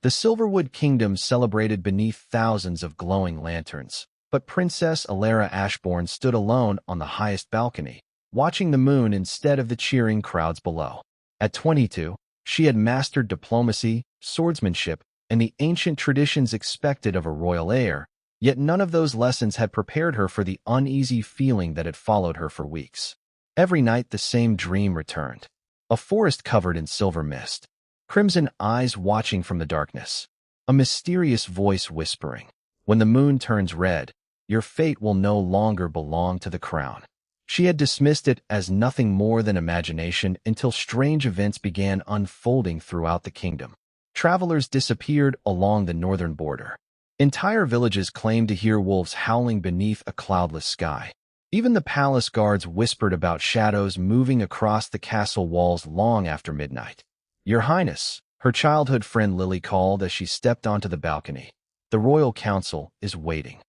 The Silverwood Kingdom celebrated beneath thousands of glowing lanterns, but Princess Elara Ashbourne stood alone on the highest balcony, watching the moon instead of the cheering crowds below. At 22, she had mastered diplomacy, swordsmanship, and the ancient traditions expected of a royal heir, yet none of those lessons had prepared her for the uneasy feeling that had followed her for weeks. Every night the same dream returned. A forest covered in silver mist, crimson eyes watching from the darkness, a mysterious voice whispering, "When the moon turns red, your fate will no longer belong to the crown." She had dismissed it as nothing more than imagination until strange events began unfolding throughout the kingdom. Travelers disappeared along the northern border. Entire villages claimed to hear wolves howling beneath a cloudless sky. Even the palace guards whispered about shadows moving across the castle walls long after midnight. "Your Highness," her childhood friend Lily called as she stepped onto the balcony. "The royal council is waiting."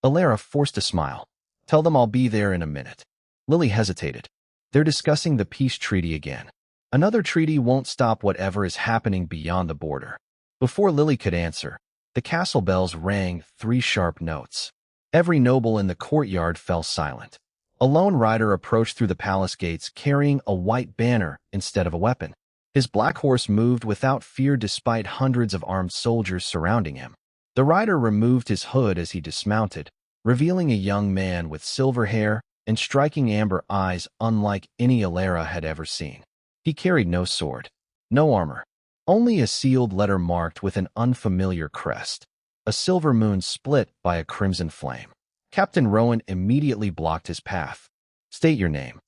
Elara forced a smile. "Tell them I'll be there in a minute." Lily hesitated. "They're discussing the peace treaty again. Another treaty won't stop whatever is happening beyond the border." Before Lily could answer, the castle bells rang 3 sharp notes. Every noble in the courtyard fell silent. A lone rider approached through the palace gates carrying a white banner instead of a weapon. His black horse moved without fear despite hundreds of armed soldiers surrounding him. The rider removed his hood as he dismounted, revealing a young man with silver hair and striking amber eyes unlike any Elara had ever seen. He carried no sword, no armor, only a sealed letter marked with an unfamiliar crest, a silver moon split by a crimson flame. Captain Rowan immediately blocked his path. "State your name."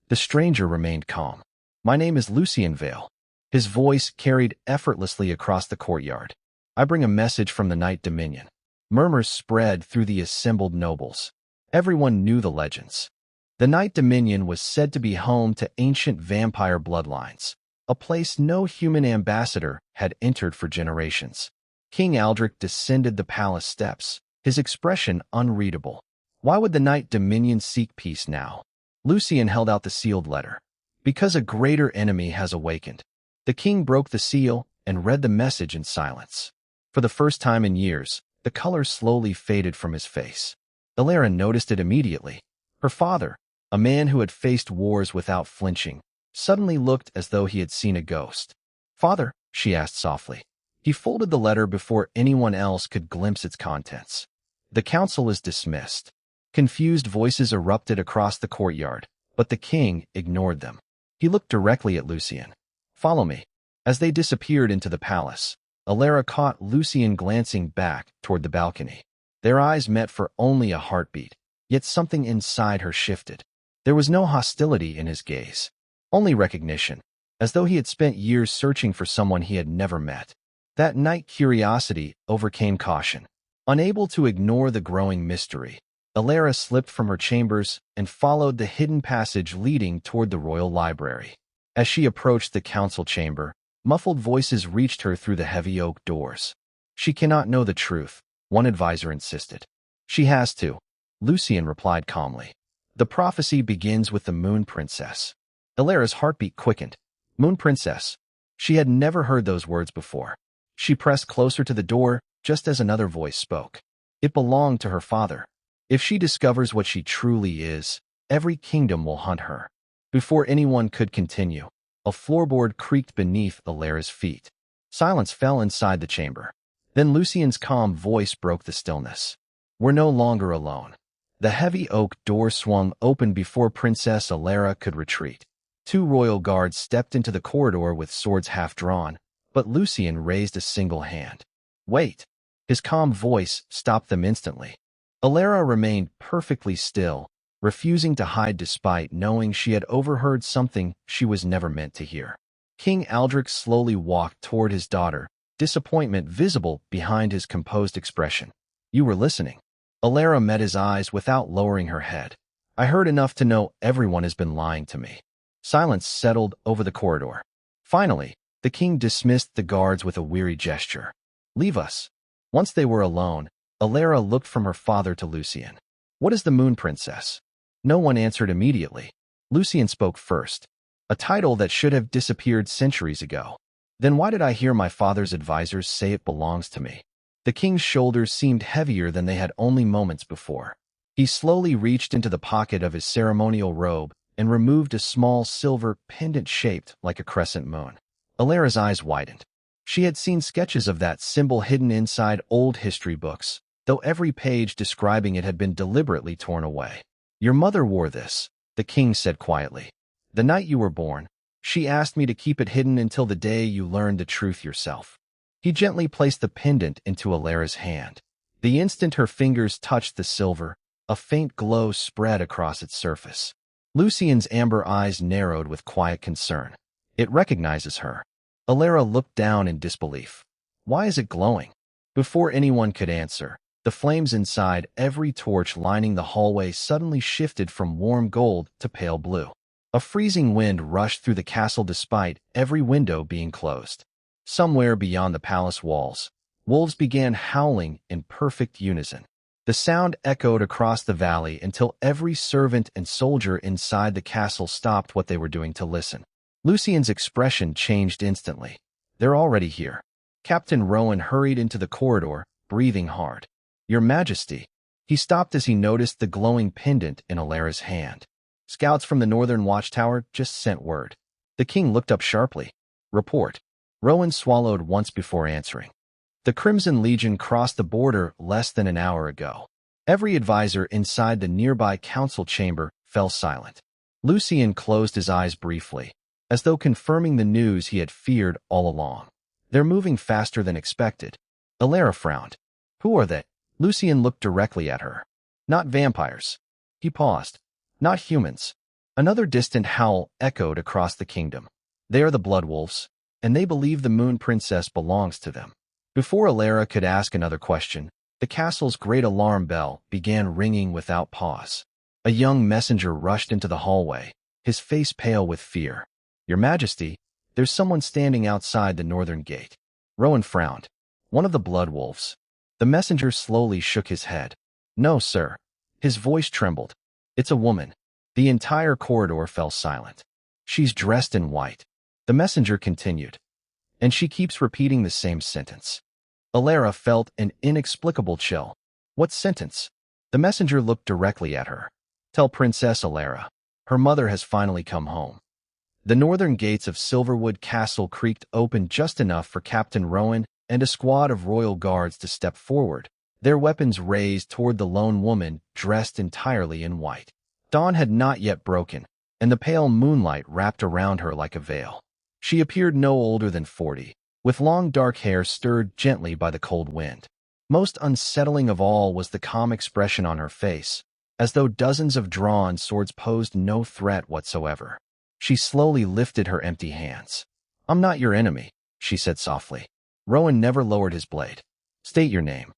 The stranger remained calm. "My name is Lucien Vale." His voice carried effortlessly across the courtyard. "I bring a message from the Night Dominion." Murmurs spread through the assembled nobles. Everyone knew the legends. The Night Dominion was said to be home to ancient vampire bloodlines, a place no human ambassador had entered for generations. King Aldrich descended the palace steps, his expression unreadable. Why would the Night Dominion seek peace now? Lucien held out the sealed letter. "Because a greater enemy has awakened." The king broke the seal and read the message in silence. For the first time in years, the color slowly faded from his face. Elara noticed it immediately. Her father, a man who had faced wars without flinching, suddenly looked as though he had seen a ghost. "Father," she asked softly. He folded the letter before anyone else could glimpse its contents. "The council is dismissed." Confused voices erupted across the courtyard, but the king ignored them. He looked directly at Lucien. "Follow me." As they disappeared into the palace, Elara caught Lucien glancing back toward the balcony. Their eyes met for only a heartbeat, yet something inside her shifted. There was no hostility in his gaze, only recognition, as though he had spent years searching for someone he had never met. That night curiosity overcame caution. Unable to ignore the growing mystery, Elara slipped from her chambers and followed the hidden passage leading toward the royal library. As she approached the council chamber, muffled voices reached her through the heavy oak doors. "She cannot know the truth," one advisor insisted. "She has to," Lucien replied calmly. "The prophecy begins with the Moon Princess." Elara's heartbeat quickened. Moon Princess. She had never heard those words before. She pressed closer to the door just as another voice spoke. It belonged to her father. If she discovers what she truly is, every kingdom will hunt her. Before anyone could continue, a floorboard creaked beneath Elara's feet. Silence fell inside the chamber. Then Lucien's calm voice broke the stillness. "We're no longer alone." The heavy oak door swung open before Princess Elara could retreat. 2 royal guards stepped into the corridor with swords half drawn, but Lucien raised a single hand. "Wait." His calm voice stopped them instantly. Elara remained perfectly still, refusing to hide despite knowing she had overheard something she was never meant to hear. King Aldrich slowly walked toward his daughter, disappointment visible behind his composed expression. "You were listening." Elara met his eyes without lowering her head. "I heard enough to know everyone has been lying to me." Silence settled over the corridor. Finally, the king dismissed the guards with a weary gesture. "Leave us." Once they were alone, Elara looked from her father to Lucien. "What is the Moon Princess?" No one answered immediately. Lucien spoke first, a title that should have disappeared centuries ago. Then why did I hear my father's advisors say it belongs to me? The king's shoulders seemed heavier than they had only moments before. He slowly reached into the pocket of his ceremonial robe and removed a small silver pendant shaped like a crescent moon. Elara's eyes widened. She had seen sketches of that symbol hidden inside old history books, though every page describing it had been deliberately torn away. Your mother wore this, the king said quietly. The night you were born, she asked me to keep it hidden until the day you learned the truth yourself. He gently placed the pendant into Elara's hand. The instant her fingers touched the silver, a faint glow spread across its surface. Lucien's amber eyes narrowed with quiet concern. It recognizes her. Elara looked down in disbelief. Why is it glowing? Before anyone could answer, the flames inside every torch lining the hallway suddenly shifted from warm gold to pale blue. A freezing wind rushed through the castle despite every window being closed. Somewhere beyond the palace walls, wolves began howling in perfect unison. The sound echoed across the valley until every servant and soldier inside the castle stopped what they were doing to listen. Lucien's expression changed instantly. They're already here. Captain Rowan hurried into the corridor, breathing hard. Your Majesty. He stopped as he noticed the glowing pendant in Elara's hand. Scouts from the northern watchtower just sent word. The king looked up sharply. Report. Rowan swallowed once before answering. The Crimson Legion crossed the border less than an hour ago. Every advisor inside the nearby council chamber fell silent. Lucien closed his eyes briefly, as though confirming the news he had feared all along. They're moving faster than expected. Elara frowned. Who are they? Lucien looked directly at her. Not vampires. He paused. Not humans. Another distant howl echoed across the kingdom. They are the Blood Wolves, and they believe the Moon Princess belongs to them. Before Elara could ask another question, the castle's great alarm bell began ringing without pause. A young messenger rushed into the hallway, his face pale with fear. Your Majesty, there's someone standing outside the northern gate. Rowan frowned. One of the Blood Wolves. The messenger slowly shook his head. No, sir. His voice trembled. It's a woman. The entire corridor fell silent. She's dressed in white. The messenger continued. And she keeps repeating the same sentence. Elara felt an inexplicable chill. What sentence? The messenger looked directly at her. Tell Princess Elara. Her mother has finally come home. The northern gates of Silverwood Castle creaked open just enough for Captain Rowan and a squad of royal guards to step forward, their weapons raised toward the lone woman dressed entirely in white. Dawn had not yet broken, and the pale moonlight wrapped around her like a veil. She appeared no older than 40, with long dark hair stirred gently by the cold wind. Most unsettling of all was the calm expression on her face, as though dozens of drawn swords posed no threat whatsoever. She slowly lifted her empty hands. I'm not your enemy, she said softly. Rowan never lowered his blade. State your name.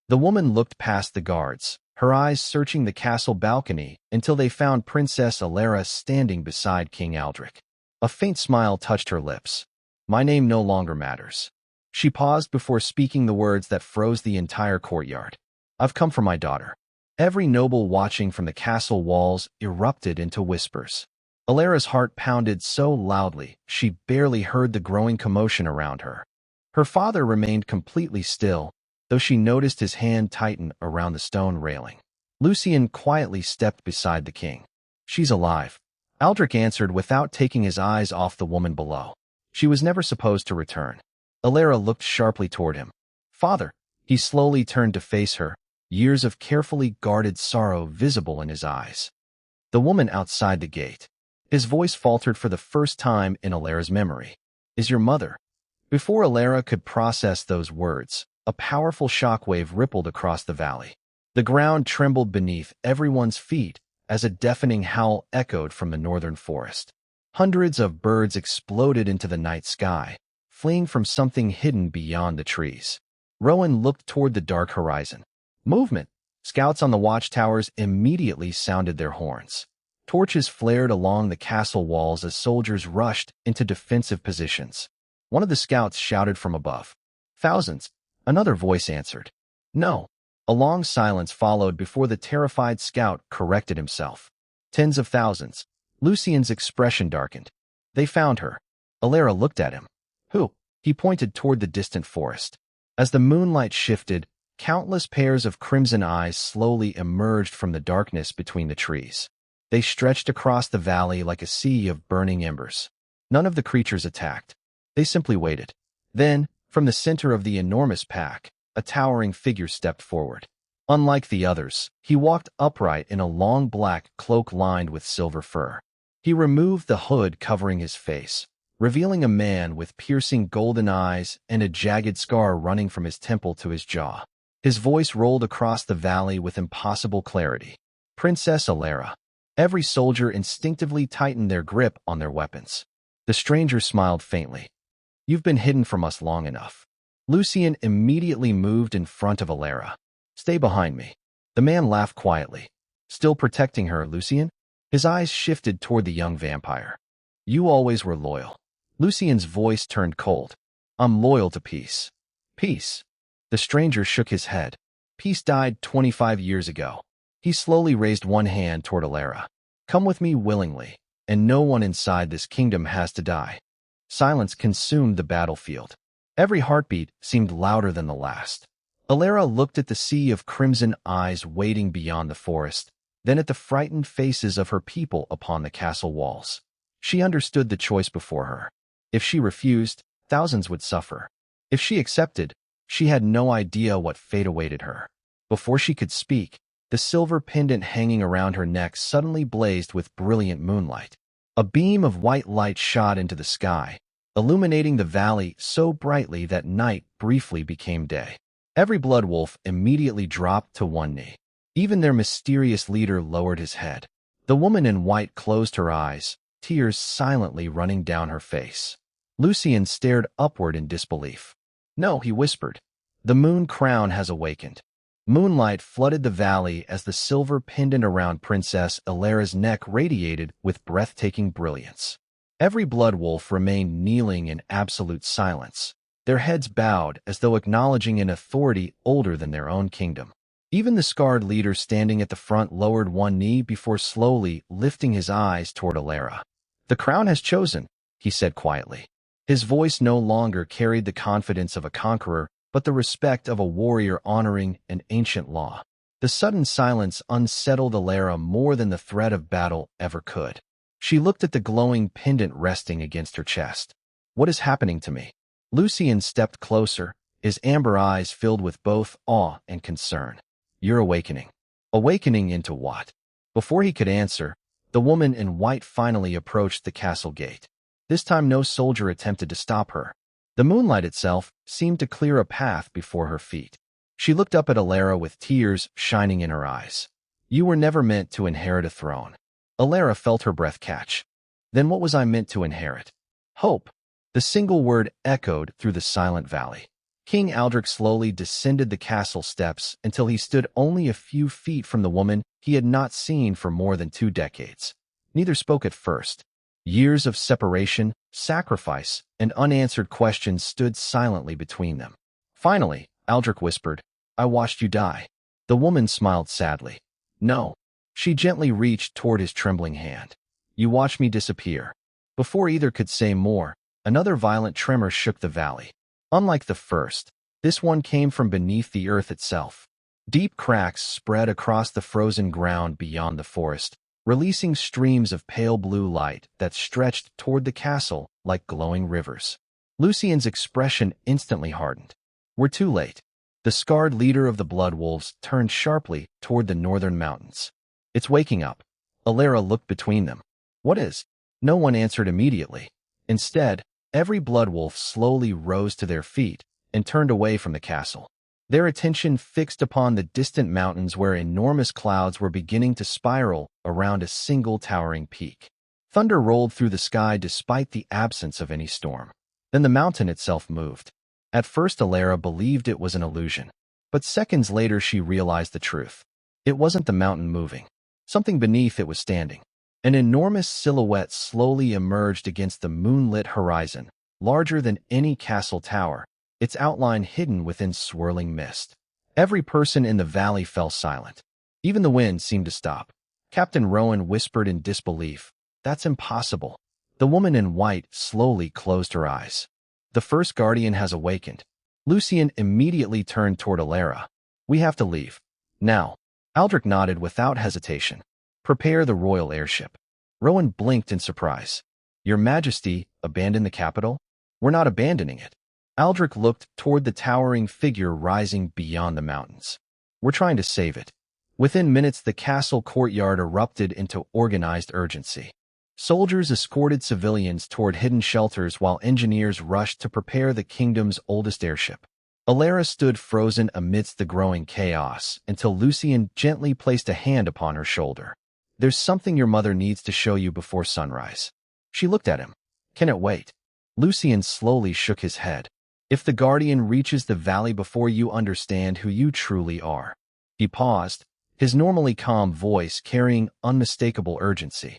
The woman looked past the guards, her eyes searching the castle balcony until they found Princess Elara standing beside King Aldrich. A faint smile touched her lips. My name no longer matters. She paused before speaking the words that froze the entire courtyard. I've come for my daughter. Every noble watching from the castle walls erupted into whispers. Elara's heart pounded so loudly she barely heard the growing commotion around her. Her father remained completely still, though she noticed his hand tighten around the stone railing. Lucien quietly stepped beside the king. She's alive. Aldrich answered without taking his eyes off the woman below. She was never supposed to return. Elara looked sharply toward him. Father. He slowly turned to face her, years of carefully guarded sorrow visible in his eyes. The woman outside the gate. His voice faltered for the first time in Elara's memory. Is your mother? Before Elara could process those words, a powerful shockwave rippled across the valley. The ground trembled beneath everyone's feet as a deafening howl echoed from the northern forest. Hundreds of birds exploded into the night sky, fleeing from something hidden beyond the trees. Rowan looked toward the dark horizon. Movement! Scouts on the watchtowers immediately sounded their horns. Torches flared along the castle walls as soldiers rushed into defensive positions. One of the scouts shouted from above. Thousands! Another voice answered. No. A long silence followed before the terrified scout corrected himself. Tens of thousands. Lucien's expression darkened. They found her. Elara looked at him. Who? He pointed toward the distant forest. As the moonlight shifted, countless pairs of crimson eyes slowly emerged from the darkness between the trees. They stretched across the valley like a sea of burning embers. None of the creatures attacked. They simply waited. Then, from the center of the enormous pack, a towering figure stepped forward. Unlike the others, he walked upright in a long black cloak lined with silver fur. He removed the hood covering his face, revealing a man with piercing golden eyes and a jagged scar running from his temple to his jaw. His voice rolled across the valley with impossible clarity. Princess Elara. Every soldier instinctively tightened their grip on their weapons. The stranger smiled faintly. You've been hidden from us long enough. Lucien immediately moved in front of Elara. Stay behind me. The man laughed quietly. Still protecting her, Lucien? His eyes shifted toward the young vampire. You always were loyal. Lucien's voice turned cold. I'm loyal to peace. Peace. The stranger shook his head. Peace died 25 years ago. He slowly raised one hand toward Elara. Come with me willingly, and no one inside this kingdom has to die. Silence consumed the battlefield. Every heartbeat seemed louder than the last. Elara looked at the sea of crimson eyes waiting beyond the forest, then at the frightened faces of her people upon the castle walls. She understood the choice before her. If she refused, thousands would suffer. If she accepted, she had no idea what fate awaited her. Before she could speak, the silver pendant hanging around her neck suddenly blazed with brilliant moonlight. A beam of white light shot into the sky, illuminating the valley so brightly that night briefly became day. Every blood wolf immediately dropped to one knee. Even their mysterious leader lowered his head. The woman in white closed her eyes, tears silently running down her face. Lucien stared upward in disbelief. No, he whispered. The moon crown has awakened. Moonlight flooded the valley as the silver pendant around Princess Elara's neck radiated with breathtaking brilliance. Every blood wolf remained kneeling in absolute silence, their heads bowed as though acknowledging an authority older than their own kingdom. Even the scarred leader standing at the front lowered one knee before slowly lifting his eyes toward Elara. The crown has chosen, he said quietly. His voice no longer carried the confidence of a conqueror, but the respect of a warrior honoring an ancient law. The sudden silence unsettled Elara more than the threat of battle ever could. She looked at the glowing pendant resting against her chest. What is happening to me? Lucien stepped closer, his amber eyes filled with both awe and concern. You're awakening. Awakening into what? Before he could answer, the woman in white finally approached the castle gate. This time no soldier attempted to stop her. The moonlight itself seemed to clear a path before her feet. She looked up at Elara with tears shining in her eyes. You were never meant to inherit a throne. Elara felt her breath catch. Then what was I meant to inherit? Hope. The single word echoed through the silent valley. King Aldrich slowly descended the castle steps until he stood only a few feet from the woman he had not seen for more than 2 decades. Neither spoke at first. Years of separation, sacrifice, and unanswered questions stood silently between them. Finally, Aldrich whispered, I watched you die. The woman smiled sadly. No. She gently reached toward his trembling hand. You watched me disappear. Before either could say more, another violent tremor shook the valley. Unlike the first, this one came from beneath the earth itself. Deep cracks spread across the frozen ground beyond the forest, releasing streams of pale blue light that stretched toward the castle like glowing rivers. Lucien's expression instantly hardened. We're too late. The scarred leader of the Blood Wolves turned sharply toward the northern mountains. It's waking up. Elara looked between them. What is? No one answered immediately. Instead, every blood wolf slowly rose to their feet and turned away from the castle. Their attention fixed upon the distant mountains where enormous clouds were beginning to spiral around a single towering peak. Thunder rolled through the sky despite the absence of any storm. Then the mountain itself moved. At first Elara believed it was an illusion, but seconds later she realized the truth. It wasn't the mountain moving. Something beneath it was standing. An enormous silhouette slowly emerged against the moonlit horizon, larger than any castle tower, its outline hidden within swirling mist. Every person in the valley fell silent. Even the wind seemed to stop. Captain Rowan whispered in disbelief, That's impossible. The woman in white slowly closed her eyes. The first guardian has awakened. Lucien immediately turned toward Elara. We have to leave. Now. Aldrich nodded without hesitation. Prepare the royal airship. Rowan blinked in surprise. Your Majesty, abandon the capital? We're not abandoning it. Aldrich looked toward the towering figure rising beyond the mountains. We're trying to save it. Within minutes, the castle courtyard erupted into organized urgency. Soldiers escorted civilians toward hidden shelters while engineers rushed to prepare the kingdom's oldest airship. Elara stood frozen amidst the growing chaos until Lucien gently placed a hand upon her shoulder. There's something your mother needs to show you before sunrise. She looked at him. Can it wait? Lucien slowly shook his head. If the guardian reaches the valley before you understand who you truly are. He paused, his normally calm voice carrying unmistakable urgency.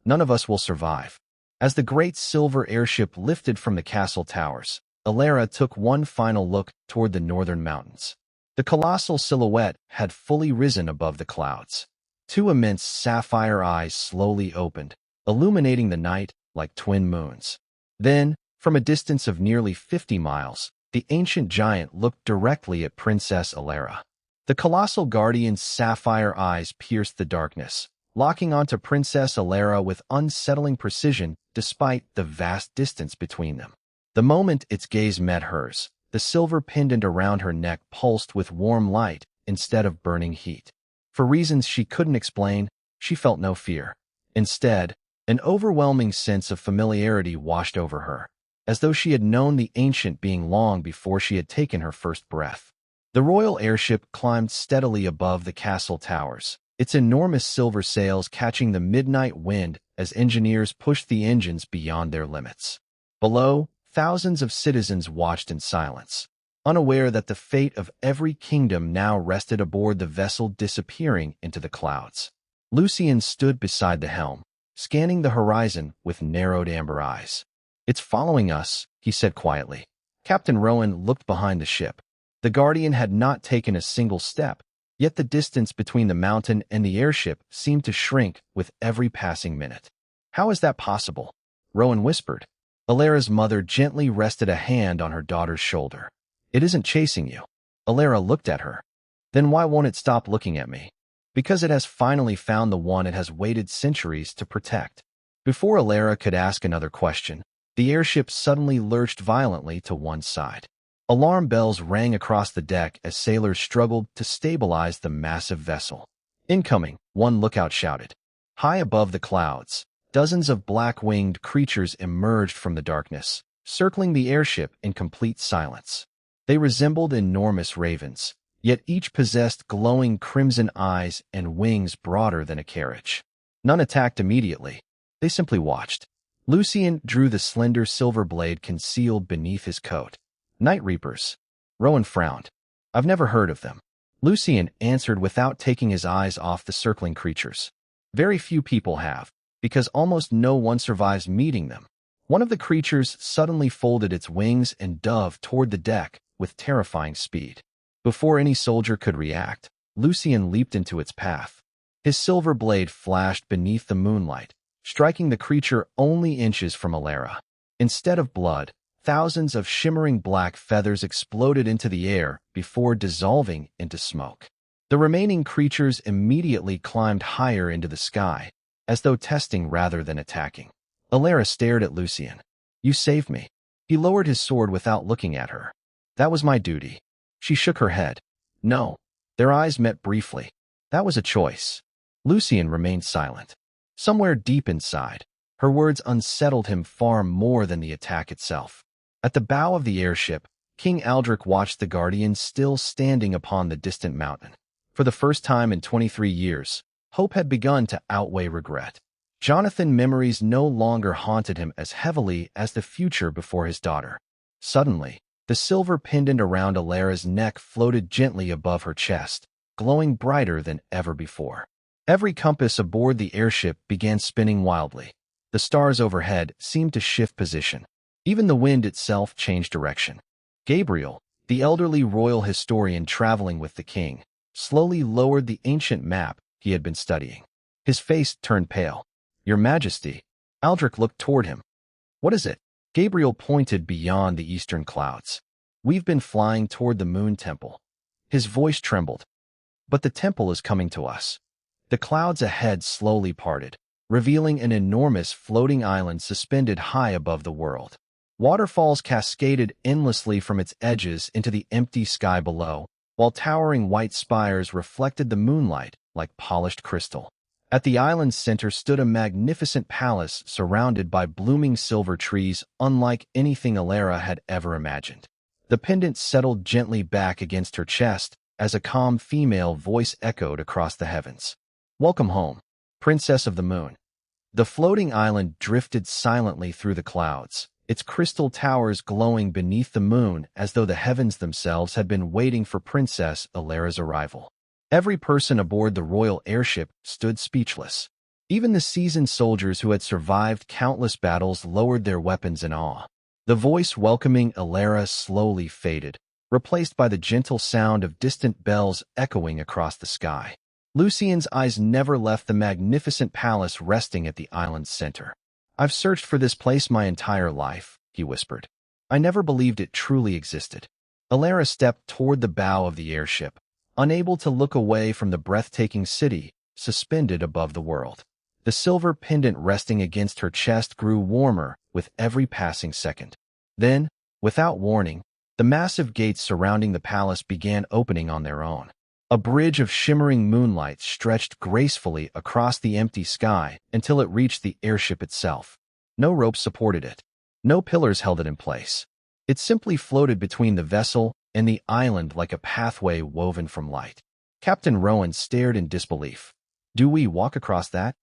None of us will survive. As the great silver airship lifted from the castle towers, Elara took one final look toward the northern mountains. The colossal silhouette had fully risen above the clouds. Two immense sapphire eyes slowly opened, illuminating the night like twin moons. Then, from a distance of nearly 50 miles, the ancient giant looked directly at Princess Elara. The colossal guardian's sapphire eyes pierced the darkness, locking onto Princess Elara with unsettling precision despite the vast distance between them. The moment its gaze met hers, the silver pendant around her neck pulsed with warm light instead of burning heat. For reasons she couldn't explain, she felt no fear. Instead, an overwhelming sense of familiarity washed over her, as though she had known the ancient being long before she had taken her first breath. The royal airship climbed steadily above the castle towers, its enormous silver sails catching the midnight wind as engineers pushed the engines beyond their limits. Below, thousands of citizens watched in silence, unaware that the fate of every kingdom now rested aboard the vessel disappearing into the clouds. Lucien stood beside the helm, scanning the horizon with narrowed amber eyes. It's following us, he said quietly. Captain Rowan looked behind the ship. The Guardian had not taken a single step, yet the distance between the mountain and the airship seemed to shrink with every passing minute. How is that possible? Rowan whispered. Elara's mother gently rested a hand on her daughter's shoulder. It isn't chasing you. Elara looked at her. Then why won't it stop looking at me? Because it has finally found the one it has waited centuries to protect. Before Elara could ask another question, the airship suddenly lurched violently to one side. Alarm bells rang across the deck as sailors struggled to stabilize the massive vessel. Incoming, one lookout shouted. High above the clouds, dozens of black-winged creatures emerged from the darkness, circling the airship in complete silence. They resembled enormous ravens, yet each possessed glowing crimson eyes and wings broader than a carriage. None attacked immediately. They simply watched. Lucien drew the slender silver blade concealed beneath his coat. Night Reapers. Rowan frowned. I've never heard of them. Lucien answered without taking his eyes off the circling creatures. Very few people have, because almost no one survives meeting them. One of the creatures suddenly folded its wings and dove toward the deck with terrifying speed. Before any soldier could react, Lucien leaped into its path. His silver blade flashed beneath the moonlight, striking the creature only inches from Elara. Instead of blood, thousands of shimmering black feathers exploded into the air before dissolving into smoke. The remaining creatures immediately climbed higher into the sky, as though testing rather than attacking. Elara stared at Lucien. You saved me. He lowered his sword without looking at her. That was my duty. She shook her head. No. Their eyes met briefly. That was a choice. Lucien remained silent. Somewhere deep inside, her words unsettled him far more than the attack itself. At the bow of the airship, King Aldrich watched the Guardian still standing upon the distant mountain. For the first time in 23 years, hope had begun to outweigh regret. Jonathan's memories no longer haunted him as heavily as the future before his daughter. Suddenly, the silver pendant around Elara's neck floated gently above her chest, glowing brighter than ever before. Every compass aboard the airship began spinning wildly. The stars overhead seemed to shift position. Even the wind itself changed direction. Gabriel, the elderly royal historian traveling with the king, slowly lowered the ancient map he had been studying. His face turned pale. Your Majesty. Aldrich looked toward him. What is it? Gabriel pointed beyond the eastern clouds. "We've been flying toward the moon temple." His voice trembled. "But the temple is coming to us." The clouds ahead slowly parted, revealing an enormous floating island suspended high above the world. Waterfalls cascaded endlessly from its edges into the empty sky below, while towering white spires reflected the moonlight like polished crystal. At the island's center stood a magnificent palace surrounded by blooming silver trees unlike anything Elara had ever imagined. The pendant settled gently back against her chest as a calm female voice echoed across the heavens. "Welcome home, Princess of the Moon." The floating island drifted silently through the clouds, its crystal towers glowing beneath the moon as though the heavens themselves had been waiting for Princess Elara's arrival. Every person aboard the royal airship stood speechless. Even the seasoned soldiers who had survived countless battles lowered their weapons in awe. The voice welcoming Elara slowly faded, replaced by the gentle sound of distant bells echoing across the sky. Lucien's eyes never left the magnificent palace resting at the island's center. "I've searched for this place my entire life," he whispered. "I never believed it truly existed." Elara stepped toward the bow of the airship, unable to look away from the breathtaking city suspended above the world. The silver pendant resting against her chest grew warmer with every passing second. Then, without warning, the massive gates surrounding the palace began opening on their own. A bridge of shimmering moonlight stretched gracefully across the empty sky until it reached the airship itself. No ropes supported it. No pillars held it in place. It simply floated between the vessel and the island like a pathway woven from light. Captain Rowan stared in disbelief. "Do we walk across that?"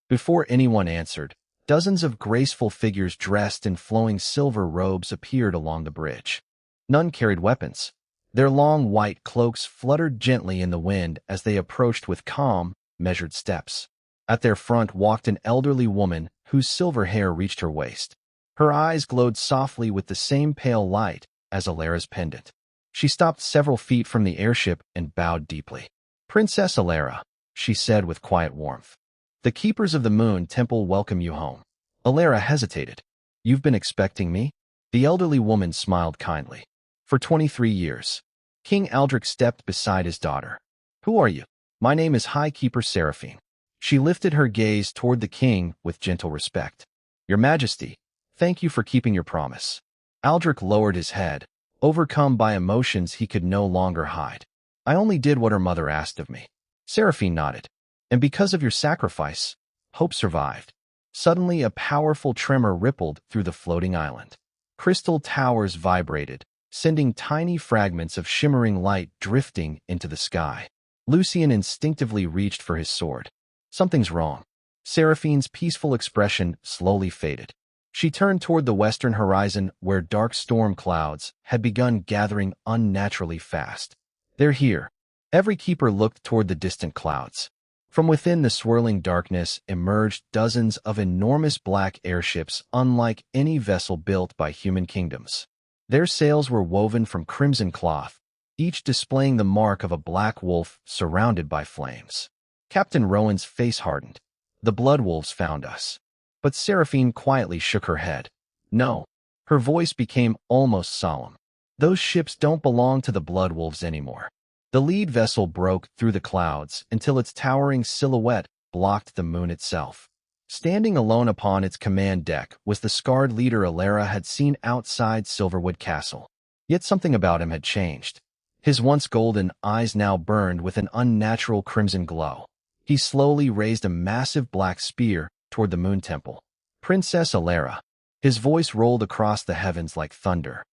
Before anyone answered, dozens of graceful figures dressed in flowing silver robes appeared along the bridge. None carried weapons. Their long white cloaks fluttered gently in the wind as they approached with calm, measured steps. At their front walked an elderly woman whose silver hair reached her waist. Her eyes glowed softly with the same pale light as Elara's pendant. She stopped several feet from the airship and bowed deeply. "Princess Elara," she said with quiet warmth. "The keepers of the moon temple welcome you home." Elara hesitated. "You've been expecting me?" The elderly woman smiled kindly. "For 23 years. King Aldrich stepped beside his daughter. "Who are you?" "My name is High Keeper Seraphine." She lifted her gaze toward the king with gentle respect. "Your Majesty, thank you for keeping your promise." Aldrich lowered his head, overcome by emotions he could no longer hide. "I only did what her mother asked of me." Seraphine nodded. "And because of your sacrifice, hope survived." Suddenly a powerful tremor rippled through the floating island. Crystal towers vibrated, sending tiny fragments of shimmering light drifting into the sky. Lucien instinctively reached for his sword. "Something's wrong." Seraphine's peaceful expression slowly faded. She turned toward the western horizon where dark storm clouds had begun gathering unnaturally fast. "They're here." Every keeper looked toward the distant clouds. From within the swirling darkness emerged dozens of enormous black airships unlike any vessel built by human kingdoms. Their sails were woven from crimson cloth, each displaying the mark of a black wolf surrounded by flames. Captain Rowan's face hardened. "The blood wolves found us." But Seraphine quietly shook her head. "No." Her voice became almost solemn. "Those ships don't belong to the blood wolves anymore." The lead vessel broke through the clouds until its towering silhouette blocked the moon itself. Standing alone upon its command deck was the scarred leader Elara had seen outside Silverwood Castle. Yet something about him had changed. His once golden eyes now burned with an unnatural crimson glow. He slowly raised a massive black spear toward the moon temple. "Princess Elara." His voice rolled across the heavens like thunder.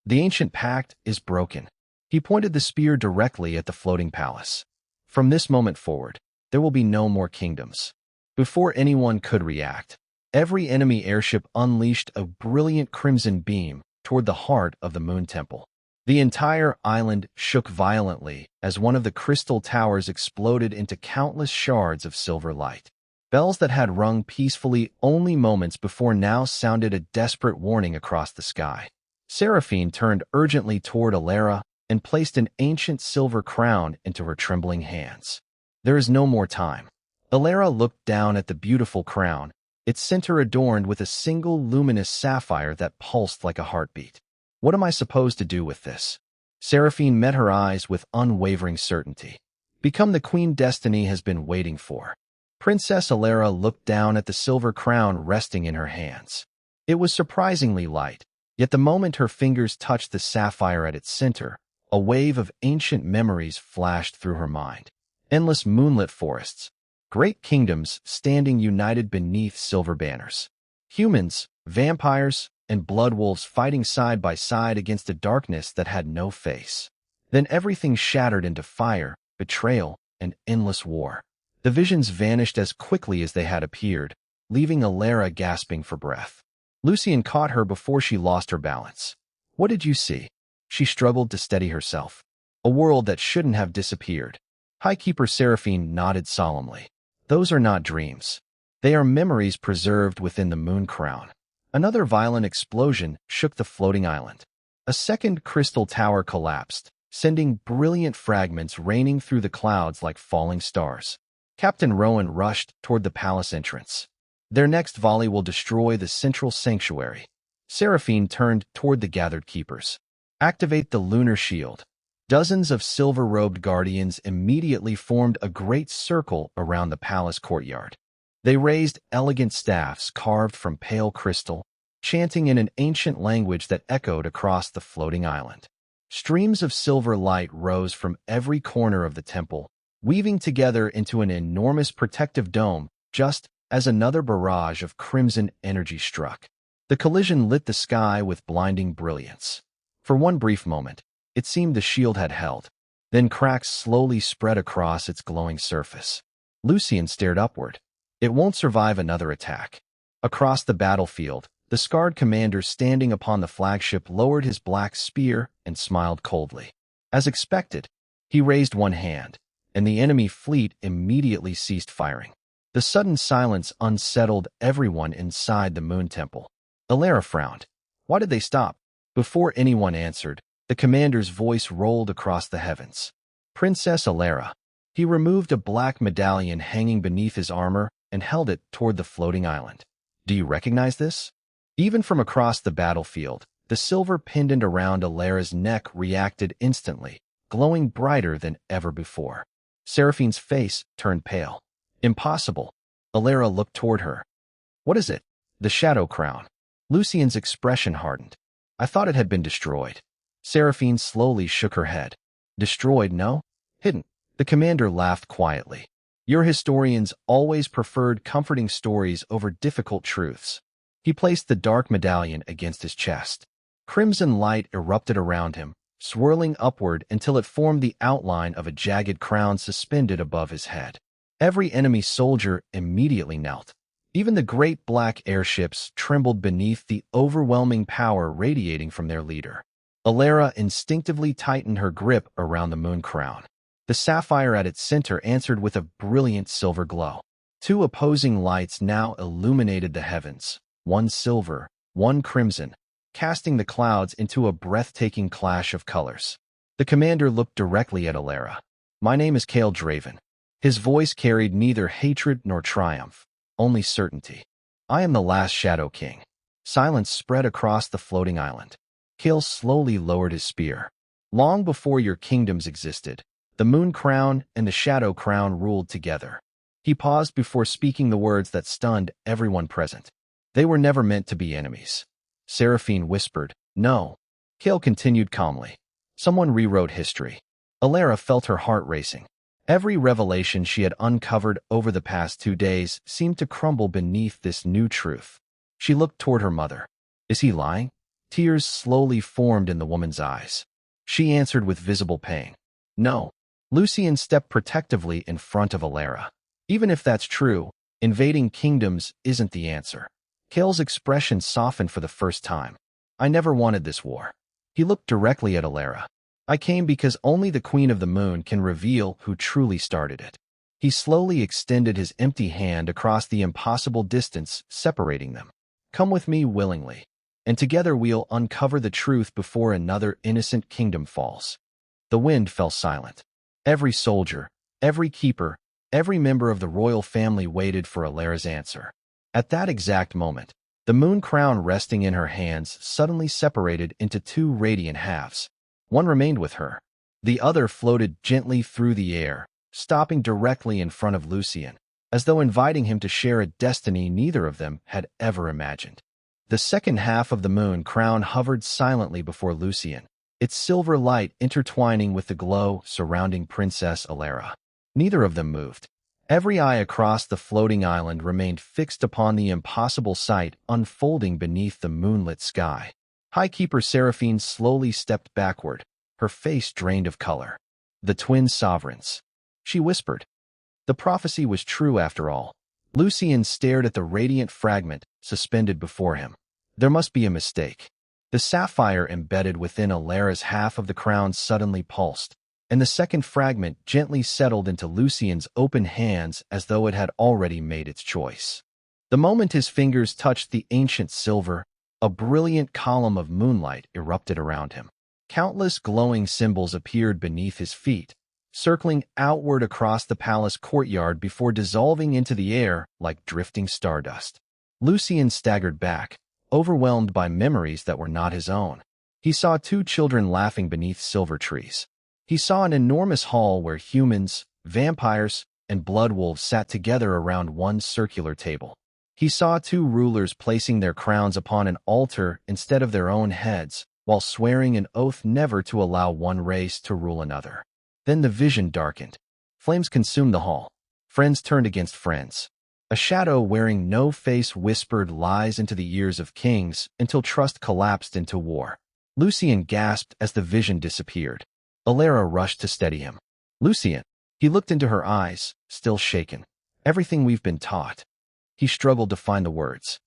"The ancient pact is broken." He pointed the spear directly at the floating palace. "From this moment forward, there will be no more kingdoms." Before anyone could react, every enemy airship unleashed a brilliant crimson beam toward the heart of the moon temple. The entire island shook violently as one of the crystal towers exploded into countless shards of silver light. Bells that had rung peacefully only moments before now sounded a desperate warning across the sky. Seraphine turned urgently toward Elara and placed an ancient silver crown into her trembling hands. "There is no more time." Elara looked down at the beautiful crown, its center adorned with a single luminous sapphire that pulsed like a heartbeat. What am I supposed to do with this? Seraphine met her eyes with unwavering certainty. Become the queen destiny has been waiting for. Princess Elara looked down at the silver crown resting in her hands. It was surprisingly light, yet the moment her fingers touched the sapphire at its center, a wave of ancient memories flashed through her mind. Endless moonlit forests, great kingdoms standing united beneath silver banners. Humans, vampires, and blood wolves fighting side by side against a darkness that had no face. Then everything shattered into fire, betrayal, and endless war. The visions vanished as quickly as they had appeared, leaving Elara gasping for breath. Lucien caught her before she lost her balance. What did you see? She struggled to steady herself. A world that shouldn't have disappeared. Highkeeper Seraphine nodded solemnly. Those are not dreams. They are memories preserved within the moon crown. Another violent explosion shook the floating island. A second crystal tower collapsed, sending brilliant fragments raining through the clouds like falling stars. Captain Rowan rushed toward the palace entrance. Their next volley will destroy the central sanctuary. Seraphine turned toward the gathered keepers. Activate the lunar shield. Dozens of silver-robed guardians immediately formed a great circle around the palace courtyard. They raised elegant staffs carved from pale crystal, chanting in an ancient language that echoed across the floating island. Streams of silver light rose from every corner of the temple, weaving together into an enormous protective dome just as another barrage of crimson energy struck. The collision lit the sky with blinding brilliance. For one brief moment, it seemed the shield had held. Then cracks slowly spread across its glowing surface. Lucien stared upward. It won't survive another attack. Across the battlefield, the scarred commander standing upon the flagship lowered his black spear and smiled coldly. As expected, he raised one hand, and the enemy fleet immediately ceased firing. The sudden silence unsettled everyone inside the moon temple. Elara frowned. Why did they stop? Before anyone answered, the commander's voice rolled across the heavens. Princess Elara. He removed a black medallion hanging beneath his armor and held it toward the floating island. Do you recognize this? Even from across the battlefield, the silver pendant around Elara's neck reacted instantly, glowing brighter than ever before. Seraphine's face turned pale. Impossible. Elara looked toward her. What is it? The shadow crown. Lucien's expression hardened. I thought it had been destroyed. Seraphine slowly shook her head. Destroyed, no? Hidden. The commander laughed quietly. Your historians always preferred comforting stories over difficult truths. He placed the dark medallion against his chest. Crimson light erupted around him, swirling upward until it formed the outline of a jagged crown suspended above his head. Every enemy soldier immediately knelt. Even the great black airships trembled beneath the overwhelming power radiating from their leader. Elara instinctively tightened her grip around the moon crown. The sapphire at its center answered with a brilliant silver glow. Two opposing lights now illuminated the heavens, one silver, one crimson, casting the clouds into a breathtaking clash of colors. The commander looked directly at Elara. My name is Kale Draven. His voice carried neither hatred nor triumph, only certainty. I am the last Shadow King. Silence spread across the floating island. Kale slowly lowered his spear. Long before your kingdoms existed, the Moon Crown and the Shadow Crown ruled together. He paused before speaking the words that stunned everyone present. They were never meant to be enemies. Seraphine whispered, No. Kale continued calmly. Someone rewrote history. Elara felt her heart racing. Every revelation she had uncovered over the past 2 days seemed to crumble beneath this new truth. She looked toward her mother. Is he lying? Tears slowly formed in the woman's eyes. She answered with visible pain. No. Lucien stepped protectively in front of Elara. Even if that's true, invading kingdoms isn't the answer. Kale's expression softened for the first time. I never wanted this war. He looked directly at Elara. I came because only the Queen of the Moon can reveal who truly started it. He slowly extended his empty hand across the impossible distance separating them. Come with me willingly, and together we'll uncover the truth before another innocent kingdom falls. The wind fell silent. Every soldier, every keeper, every member of the royal family waited for Elara's answer. At that exact moment, the moon crown resting in her hands suddenly separated into two radiant halves. One remained with her. The other floated gently through the air, stopping directly in front of Lucien, as though inviting him to share a destiny neither of them had ever imagined. The second half of the moon crown hovered silently before Lucien, its silver light intertwining with the glow surrounding Princess Elara. Neither of them moved. Every eye across the floating island remained fixed upon the impossible sight unfolding beneath the moonlit sky. Highkeeper Seraphine slowly stepped backward, her face drained of color. The twin sovereigns. She whispered. The prophecy was true after all. Lucien stared at the radiant fragment suspended before him. There must be a mistake. The sapphire embedded within Elara's half of the crown suddenly pulsed, and the second fragment gently settled into Lucien's open hands as though it had already made its choice. The moment his fingers touched the ancient silver, a brilliant column of moonlight erupted around him. Countless glowing symbols appeared beneath his feet, circling outward across the palace courtyard before dissolving into the air like drifting stardust. Lucien staggered back, overwhelmed by memories that were not his own. He saw two children laughing beneath silver trees. He saw an enormous hall where humans, vampires, and blood wolves sat together around one circular table. He saw two rulers placing their crowns upon an altar instead of their own heads, while swearing an oath never to allow one race to rule another. Then the vision darkened. Flames consumed the hall. Friends turned against friends. A shadow wearing no face whispered lies into the ears of kings until trust collapsed into war. Lucien gasped as the vision disappeared. Elara rushed to steady him. Lucien. He looked into her eyes, still shaken. Everything we've been taught. He struggled to find the words.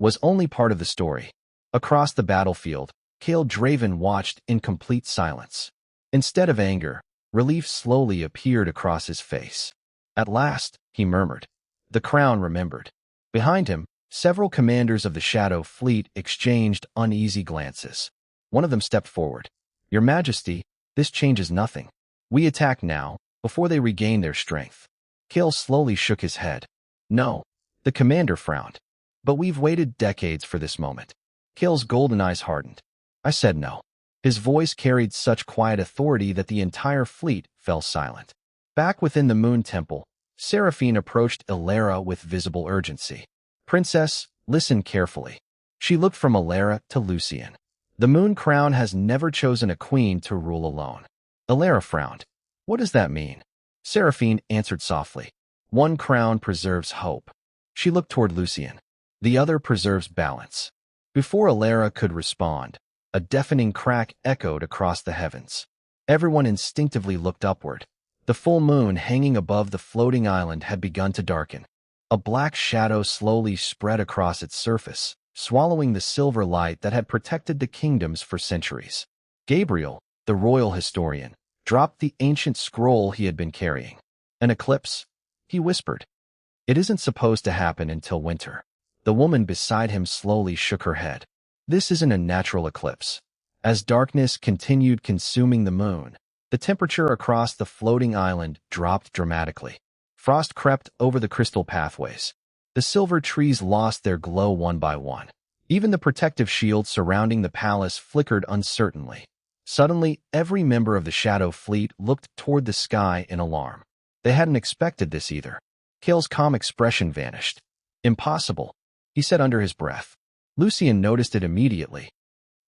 Was only part of the story. Across the battlefield, Kale Draven watched in complete silence. Instead of anger, relief slowly appeared across his face. At last, he murmured. The crown remembered. Behind him, several commanders of the Shadow Fleet exchanged uneasy glances. One of them stepped forward. Your Majesty, this changes nothing. We attack now, before they regain their strength. Kale slowly shook his head. No. The commander frowned. But we've waited decades for this moment. Kale's golden eyes hardened. I said no. His voice carried such quiet authority that the entire fleet fell silent. Back within the Moon Temple, Seraphine approached Elara with visible urgency. Princess, listen carefully. She looked from Elara to Lucien. The Moon Crown has never chosen a queen to rule alone. Elara frowned. What does that mean? Seraphine answered softly. One crown preserves hope. She looked toward Lucien. The other preserves balance. Before Elara could respond, a deafening crack echoed across the heavens. Everyone instinctively looked upward. The full moon hanging above the floating island had begun to darken. A black shadow slowly spread across its surface, swallowing the silver light that had protected the kingdoms for centuries. Gabriel, the royal historian, dropped the ancient scroll he had been carrying. An eclipse? He whispered. It isn't supposed to happen until winter. The woman beside him slowly shook her head. This isn't a natural eclipse. As darkness continued consuming the moon, the temperature across the floating island dropped dramatically. Frost crept over the crystal pathways. The silver trees lost their glow one by one. Even the protective shield surrounding the palace flickered uncertainly. Suddenly, every member of the Shadow Fleet looked toward the sky in alarm. They hadn't expected this either. Kale's calm expression vanished. Impossible, he said under his breath. Lucien noticed it immediately.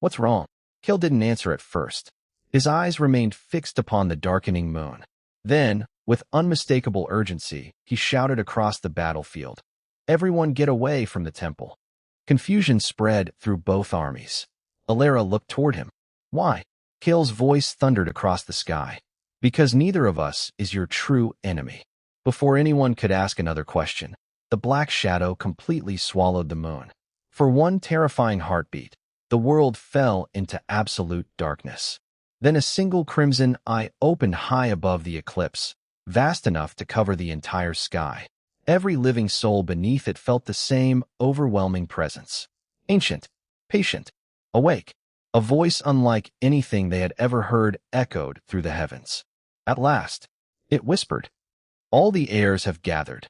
What's wrong? Kale didn't answer at first. His eyes remained fixed upon the darkening moon. Then, with unmistakable urgency, he shouted across the battlefield. Everyone get away from the temple. Confusion spread through both armies. Elara looked toward him. Why? Kale's voice thundered across the sky. Because neither of us is your true enemy. Before anyone could ask another question, the black shadow completely swallowed the moon. For one terrifying heartbeat, the world fell into absolute darkness. Then a single crimson eye opened high above the eclipse, vast enough to cover the entire sky. Every living soul beneath it felt the same overwhelming presence. Ancient, patient, awake. A voice unlike anything they had ever heard echoed through the heavens. At last, it whispered. All the heirs have gathered. :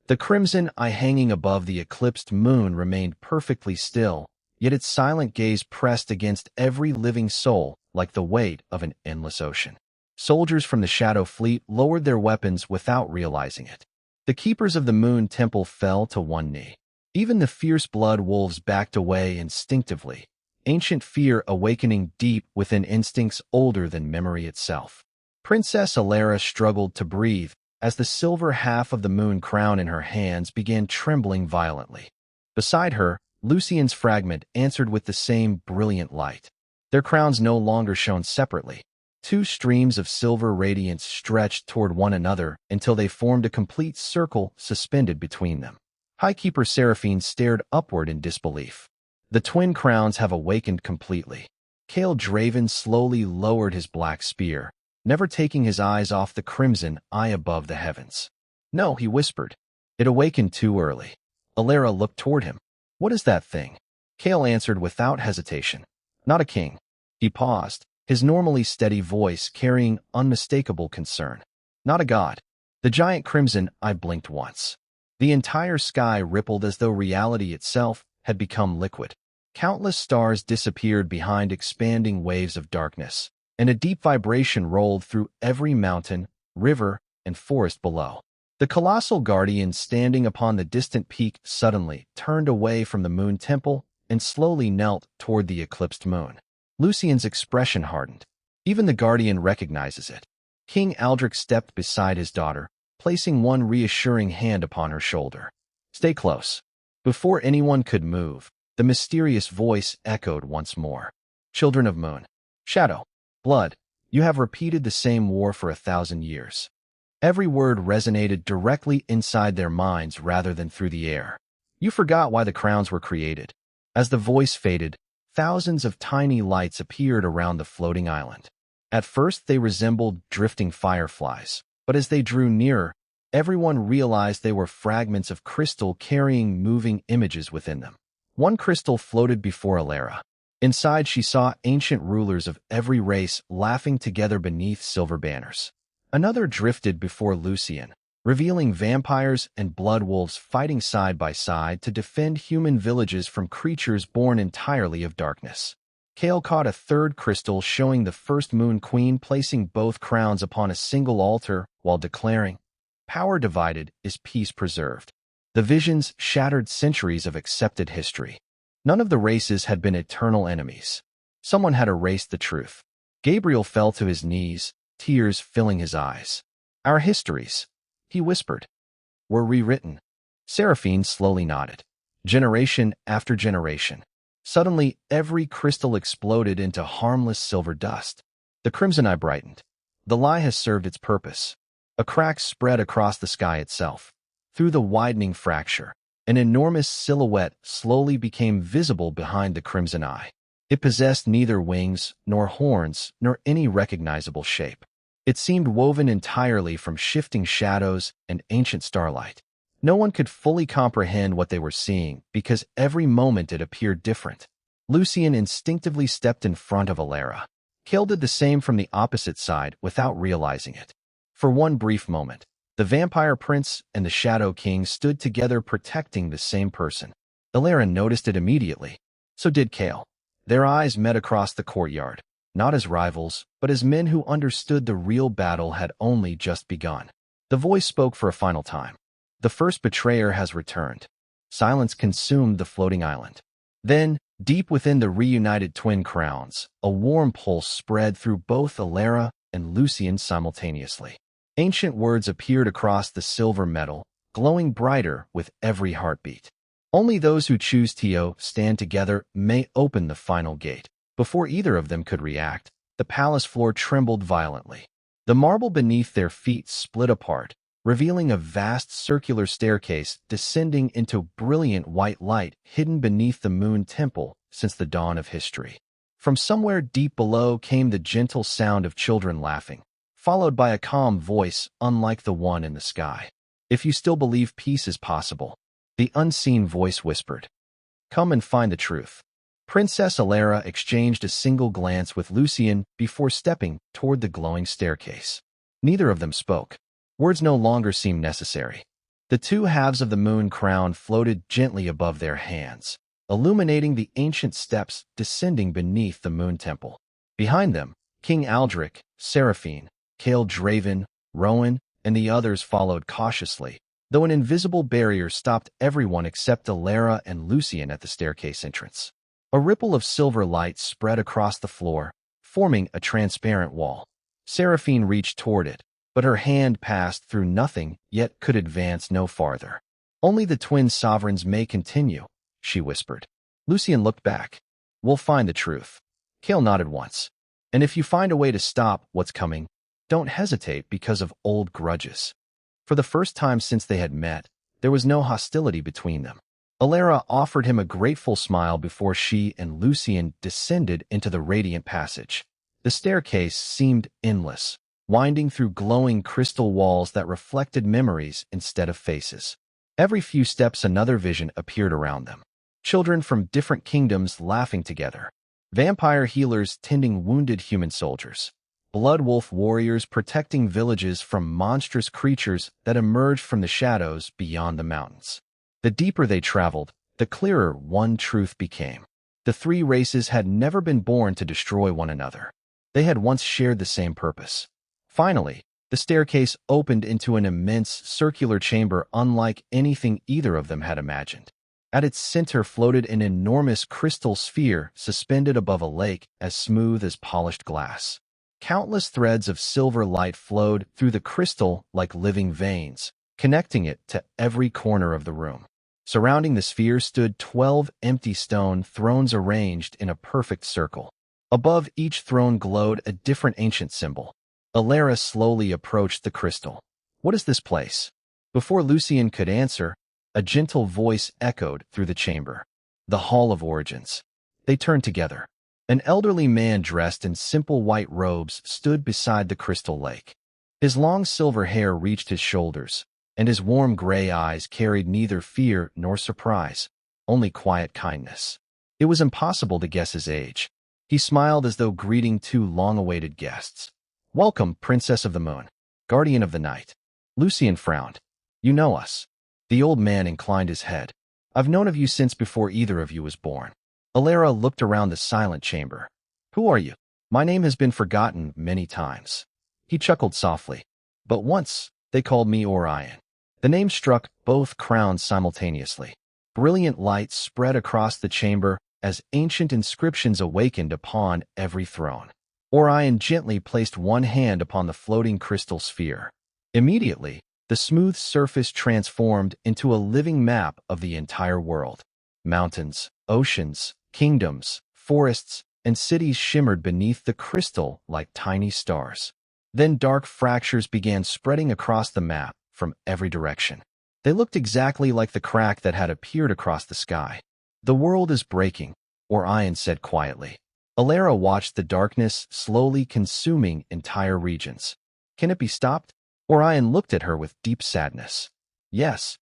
The crimson eye hanging above the eclipsed moon remained perfectly still, yet its silent gaze pressed against every living soul like the weight of an endless ocean. Soldiers from the Shadow Fleet lowered their weapons without realizing it. The keepers of the Moon Temple fell to one knee. Even the fierce blood wolves backed away instinctively, ancient fear awakening deep within instincts older than memory itself. Princess Elara struggled to breathe as the silver half of the moon crown in her hands began trembling violently. Beside her, Lucien's fragment answered with the same brilliant light. Their crowns no longer shone separately. Two streams of silver radiance stretched toward one another until they formed a complete circle suspended between them. Highkeeper Seraphine stared upward in disbelief. The twin crowns have awakened completely. Kale Draven slowly lowered his black spear, never taking his eyes off the crimson eye above the heavens. "No," he whispered. "It awakened too early." Elara looked toward him. "What is that thing?" Kale answered without hesitation. "Not a king." He paused, his normally steady voice carrying unmistakable concern. "Not a god." The giant crimson eye blinked once. The entire sky rippled as though reality itself had become liquid. Countless stars disappeared behind expanding waves of darkness, and a deep vibration rolled through every mountain, river, and forest below. The colossal guardian standing upon the distant peak suddenly turned away from the moon temple and slowly knelt toward the eclipsed moon. Lucien's expression hardened. Even the guardian recognizes it. King Aldrich stepped beside his daughter, placing one reassuring hand upon her shoulder. "Stay close." Before anyone could move, the mysterious voice echoed once more. "Children of moon, shadow, blood, you have repeated the same war for 1,000 years." Every word resonated directly inside their minds rather than through the air. "You forgot why the crowns were created." As the voice faded, thousands of tiny lights appeared around the floating island. At first they resembled drifting fireflies, but as they drew nearer, everyone realized they were fragments of crystal carrying moving images within them. One crystal floated before Elara. Inside she saw ancient rulers of every race laughing together beneath silver banners. Another drifted before Lucien, revealing vampires and blood wolves fighting side by side to defend human villages from creatures born entirely of darkness. Kale caught a third crystal showing the first Moon Queen placing both crowns upon a single altar while declaring, "Power divided is peace preserved." The visions shattered centuries of accepted history. None of the races had been eternal enemies. Someone had erased the truth. Gabriel fell to his knees, tears filling his eyes. "Our histories," he whispered, "were rewritten." Seraphine slowly nodded. Generation after generation. Suddenly, every crystal exploded into harmless silver dust. The crimson eye brightened. The lie has served its purpose. A crack spread across the sky itself. Through the widening fracture, an enormous silhouette slowly became visible behind the crimson eye. It possessed neither wings, nor horns, nor any recognizable shape. It seemed woven entirely from shifting shadows and ancient starlight. No one could fully comprehend what they were seeing because every moment it appeared different. Lucien instinctively stepped in front of Elara. Kale did the same from the opposite side without realizing it. For one brief moment, the Vampire Prince and the Shadow King stood together protecting the same person. Elara noticed it immediately. So did Kale. Their eyes met across the courtyard, not as rivals, but as men who understood the real battle had only just begun. The voice spoke for a final time. "The first betrayer has returned." Silence consumed the floating island. Then, deep within the reunited twin crowns, a warm pulse spread through both Elara and Lucien simultaneously. Ancient words appeared across the silver metal, glowing brighter with every heartbeat. "Only those who choose to stand together may open the final gate." Before either of them could react, the palace floor trembled violently. The marble beneath their feet split apart, revealing a vast circular staircase descending into brilliant white light hidden beneath the moon temple since the dawn of history. From somewhere deep below came the gentle sound of children laughing, followed by a calm voice unlike the one in the sky. "If you still believe peace is possible," the unseen voice whispered, "come and find the truth." Princess Elara exchanged a single glance with Lucien before stepping toward the glowing staircase. Neither of them spoke. Words no longer seemed necessary. The two halves of the moon crown floated gently above their hands, illuminating the ancient steps descending beneath the moon temple. Behind them, King Aldrich, Seraphine, Cale Draven, Rowan, and the others followed cautiously, though an invisible barrier stopped everyone except Elara and Lucien at the staircase entrance. A ripple of silver light spread across the floor, forming a transparent wall. Seraphine reached toward it, but her hand passed through nothing, yet could advance no farther. "Only the twin sovereigns may continue," she whispered. Lucien looked back. "We'll find the truth." Cale nodded once. "And if you find a way to stop what's coming, don't hesitate because of old grudges." For the first time since they had met, there was no hostility between them. Elara offered him a grateful smile before she and Lucien descended into the radiant passage. The staircase seemed endless, winding through glowing crystal walls that reflected memories instead of faces. Every few steps another vision appeared around them. Children from different kingdoms laughing together. Vampire healers tending wounded human soldiers. Blood wolf warriors protecting villages from monstrous creatures that emerged from the shadows beyond the mountains. The deeper they traveled, the clearer one truth became. The three races had never been born to destroy one another. They had once shared the same purpose. Finally, the staircase opened into an immense circular chamber unlike anything either of them had imagined. At its center floated an enormous crystal sphere suspended above a lake as smooth as polished glass. Countless threads of silver light flowed through the crystal like living veins, connecting it to every corner of the room. Surrounding the sphere stood 12 empty stone thrones arranged in a perfect circle. Above each throne glowed a different ancient symbol. Elara slowly approached the crystal. "What is this place?" Before Lucien could answer, a gentle voice echoed through the chamber. "The Hall of Origins." They turned together. An elderly man dressed in simple white robes stood beside the crystal lake. His long silver hair reached his shoulders, and his warm gray eyes carried neither fear nor surprise, only quiet kindness. It was impossible to guess his age. He smiled as though greeting two long-awaited guests. "Welcome, Princess of the Moon, Guardian of the Night." Lucien frowned. "You know us." The old man inclined his head. "I've known of you since before either of you was born." Elara looked around the silent chamber. "Who are you?" "My name has been forgotten many times." He chuckled softly. "But once, they called me Orion." The name struck both crowns simultaneously. Brilliant light spread across the chamber as ancient inscriptions awakened upon every throne. Orion gently placed one hand upon the floating crystal sphere. Immediately, the smooth surface transformed into a living map of the entire world. Mountains, oceans, kingdoms, forests, and cities shimmered beneath the crystal like tiny stars. Then dark fractures began spreading across the map from every direction. They looked exactly like the crack that had appeared across the sky. "The world is breaking," Orion said quietly. Elara watched the darkness slowly consuming entire regions. "Can it be stopped?" Orion looked at her with deep sadness. "Yes."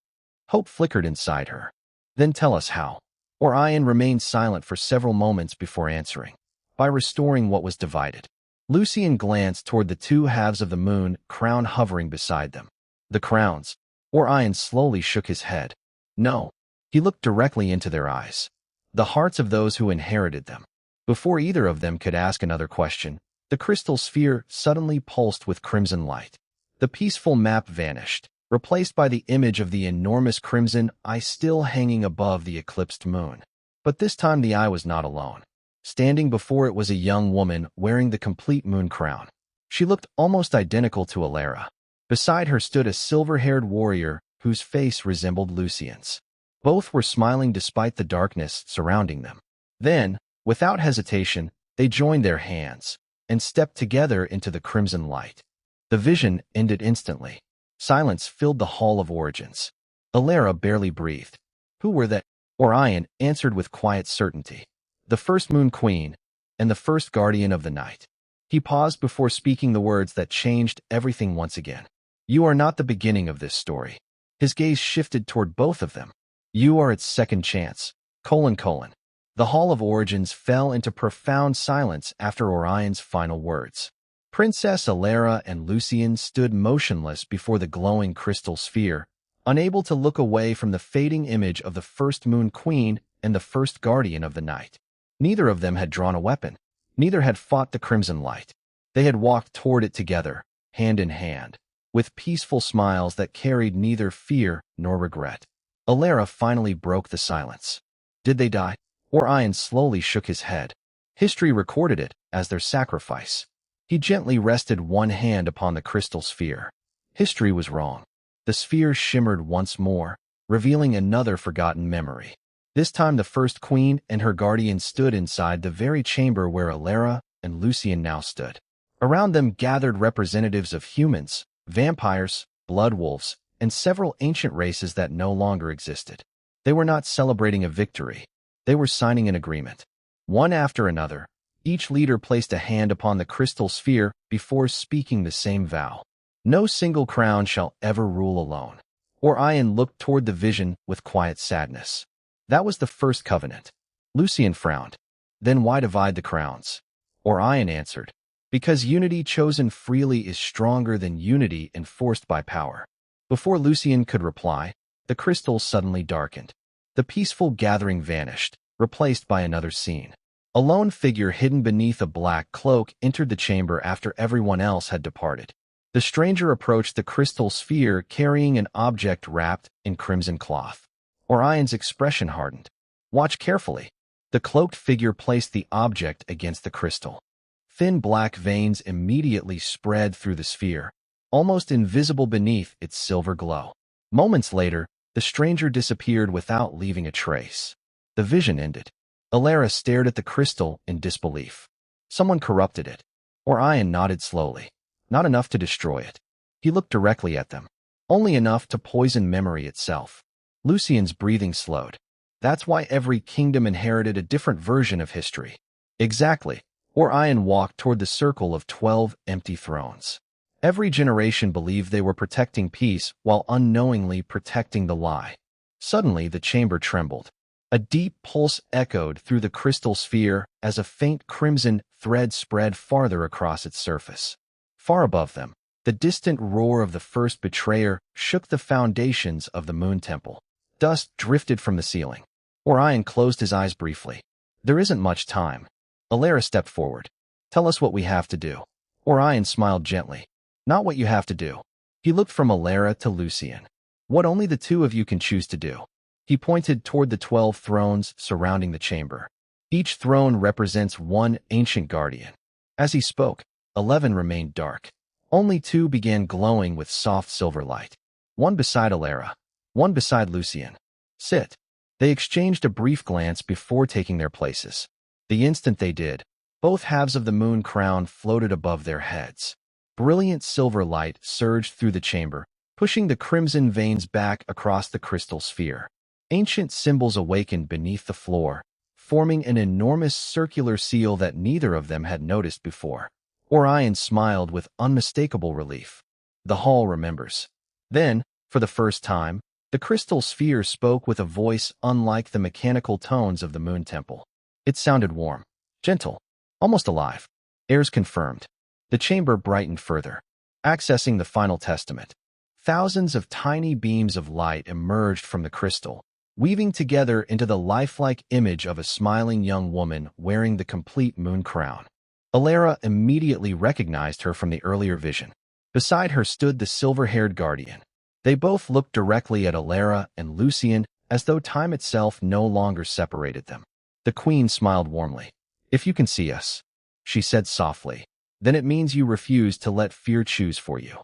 Hope flickered inside her. "Then tell us how." Orion remained silent for several moments before answering. "By restoring what was divided." Lucien glanced toward the two halves of the moon crown hovering beside them. "The crowns." Orion slowly shook his head. "No." He looked directly into their eyes. "The hearts of those who inherited them." Before either of them could ask another question, the crystal sphere suddenly pulsed with crimson light. The peaceful map vanished, replaced by the image of the enormous crimson eye still hanging above the eclipsed moon. But this time the eye was not alone. Standing before it was a young woman wearing the complete moon crown. She looked almost identical to Elara. Beside her stood a silver-haired warrior whose face resembled Lucien's. Both were smiling despite the darkness surrounding them. Then, without hesitation, they joined their hands and stepped together into the crimson light. The vision ended instantly. Silence filled the Hall of Origins. Elara barely breathed. "Who were they?" Orion answered with quiet certainty. "The first Moon Queen and the first Guardian of the Night." He paused before speaking the words that changed everything once again. "You are not the beginning of this story." His gaze shifted toward both of them. "You are its second chance. : The Hall of Origins fell into profound silence after Orion's final words. Princess Elara and Lucien stood motionless before the glowing crystal sphere, unable to look away from the fading image of the first Moon Queen and the first Guardian of the Night. Neither of them had drawn a weapon. Neither had fought the crimson light. They had walked toward it together, hand in hand, with peaceful smiles that carried neither fear nor regret. Elara finally broke the silence. Did they die? Orion slowly shook his head. History recorded it as their sacrifice. He gently rested one hand upon the crystal sphere. History was wrong. The sphere shimmered once more, revealing another forgotten memory. This time the first queen and her guardian stood inside the very chamber where Elara and Lucien now stood. Around them gathered representatives of humans, vampires, blood wolves, and several ancient races that no longer existed. They were not celebrating a victory. They were signing an agreement. One after another, each leader placed a hand upon the crystal sphere before speaking the same vow. No single crown shall ever rule alone. Orion looked toward the vision with quiet sadness. That was the first covenant. Lucien frowned. Then why divide the crowns? Orion answered, because unity chosen freely is stronger than unity enforced by power. Before Lucien could reply, the crystal suddenly darkened. The peaceful gathering vanished, replaced by another scene. A lone figure hidden beneath a black cloak entered the chamber after everyone else had departed. The stranger approached the crystal sphere carrying an object wrapped in crimson cloth. Orion's expression hardened. Watch carefully. The cloaked figure placed the object against the crystal. Thin black veins immediately spread through the sphere, almost invisible beneath its silver glow. Moments later, the stranger disappeared without leaving a trace. The vision ended. Elara stared at the crystal in disbelief. Someone corrupted it. Orion nodded slowly. Not enough to destroy it. He looked directly at them. Only enough to poison memory itself. Lucien's breathing slowed. That's why every kingdom inherited a different version of history. Exactly. Orion walked toward the circle of 12 empty thrones. Every generation believed they were protecting peace while unknowingly protecting the lie. Suddenly, the chamber trembled. A deep pulse echoed through the crystal sphere as a faint crimson thread spread farther across its surface. Far above them, the distant roar of the first betrayer shook the foundations of the Moon Temple. Dust drifted from the ceiling. Orion closed his eyes briefly. There isn't much time. Elara stepped forward. Tell us what we have to do. Orion smiled gently. Not what you have to do. He looked from Elara to Lucien. What only the two of you can choose to do. He pointed toward the 12 thrones surrounding the chamber. Each throne represents one ancient guardian. As he spoke, 11 remained dark. Only 2 began glowing with soft silver light. One beside Elara, one beside Lucien. Sit. They exchanged a brief glance before taking their places. The instant they did, both halves of the moon crown floated above their heads. Brilliant silver light surged through the chamber, pushing the crimson veins back across the crystal sphere. Ancient symbols awakened beneath the floor, forming an enormous circular seal that neither of them had noticed before. Orion smiled with unmistakable relief. The hall remembers. Then, for the first time, the crystal sphere spoke with a voice unlike the mechanical tones of the Moon Temple. It sounded warm, gentle, almost alive. Heirs confirmed. The chamber brightened further, accessing the final testament. Thousands of tiny beams of light emerged from the crystal, weaving together into the lifelike image of a smiling young woman wearing the complete moon crown. Elara immediately recognized her from the earlier vision. Beside her stood the silver-haired guardian. They both looked directly at Elara and Lucien as though time itself no longer separated them. The queen smiled warmly. If you can see us, she said softly, then it means you refuse to let fear choose for you.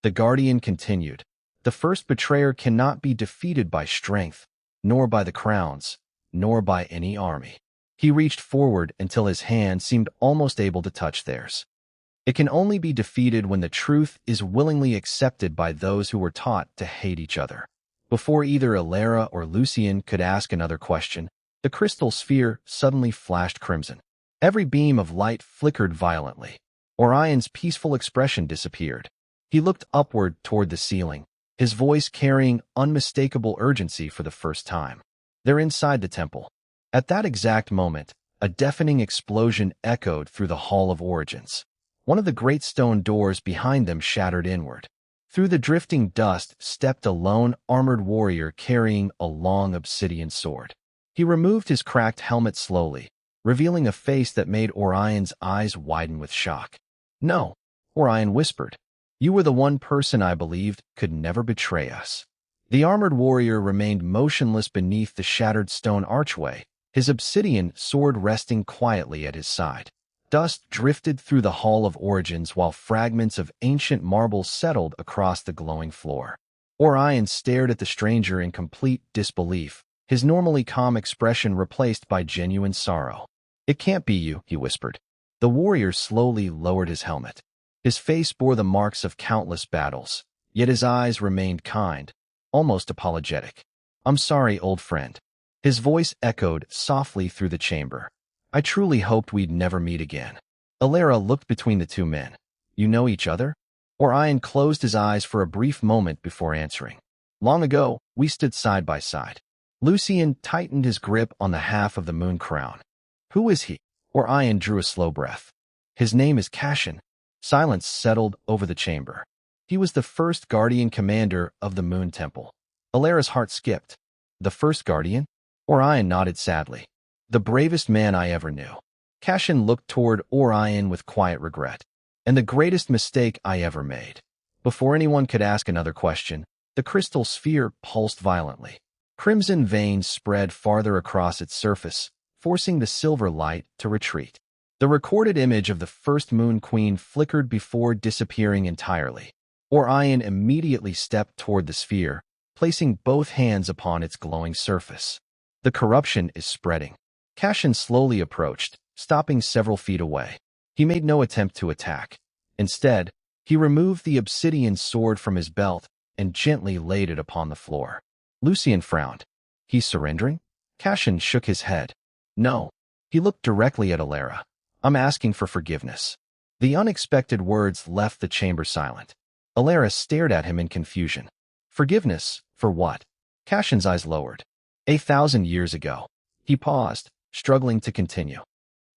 The guardian continued. The first betrayer cannot be defeated by strength, nor by the crowns, nor by any army. He reached forward until his hand seemed almost able to touch theirs. It can only be defeated when the truth is willingly accepted by those who were taught to hate each other. Before either Elara or Lucien could ask another question, the crystal sphere suddenly flashed crimson. Every beam of light flickered violently. Orion's peaceful expression disappeared. He looked upward toward the ceiling, his voice carrying unmistakable urgency for the first time. They're inside the temple. At that exact moment, a deafening explosion echoed through the Hall of Origins. One of the great stone doors behind them shattered inward. Through the drifting dust stepped a lone armored warrior carrying a long obsidian sword. He removed his cracked helmet slowly, revealing a face that made Orion's eyes widen with shock. "No," Orion whispered. "You were the one person I believed could never betray us." The armored warrior remained motionless beneath the shattered stone archway, his obsidian sword resting quietly at his side. Dust drifted through the Hall of Origins while fragments of ancient marble settled across the glowing floor. Orion stared at the stranger in complete disbelief, his normally calm expression replaced by genuine sorrow. "It can't be you," he whispered. The warrior slowly lowered his helmet. His face bore the marks of countless battles, yet his eyes remained kind, almost apologetic. "I'm sorry, old friend." His voice echoed softly through the chamber. "I truly hoped we'd never meet again." Elara looked between the two men. "You know each other?" Orion closed his eyes for a brief moment before answering. "Long ago, we stood side by side." Lucien tightened his grip on the half of the moon crown. "Who is he?" Orion drew a slow breath. "His name is Cashin." Silence settled over the chamber. "He was the first guardian commander of the Moon Temple." Alara's heart skipped. "The first guardian?" Orion nodded sadly. "The bravest man I ever knew." Cashin looked toward Orion with quiet regret. "And the greatest mistake I ever made." Before anyone could ask another question, the crystal sphere pulsed violently. Crimson veins spread farther across its surface, forcing the silver light to retreat. The recorded image of the first Moon Queen flickered before disappearing entirely. Orion immediately stepped toward the sphere, placing both hands upon its glowing surface. "The corruption is spreading." Cashin slowly approached, stopping several feet away. He made no attempt to attack. Instead, he removed the obsidian sword from his belt and gently laid it upon the floor. Lucien frowned. "He's surrendering?" Cashin shook his head. "No." He looked directly at Elara. "I'm asking for forgiveness." The unexpected words left the chamber silent. Elara stared at him in confusion. "Forgiveness? For what?" Cashin's eyes lowered. 1,000 years ago." He paused, struggling to continue.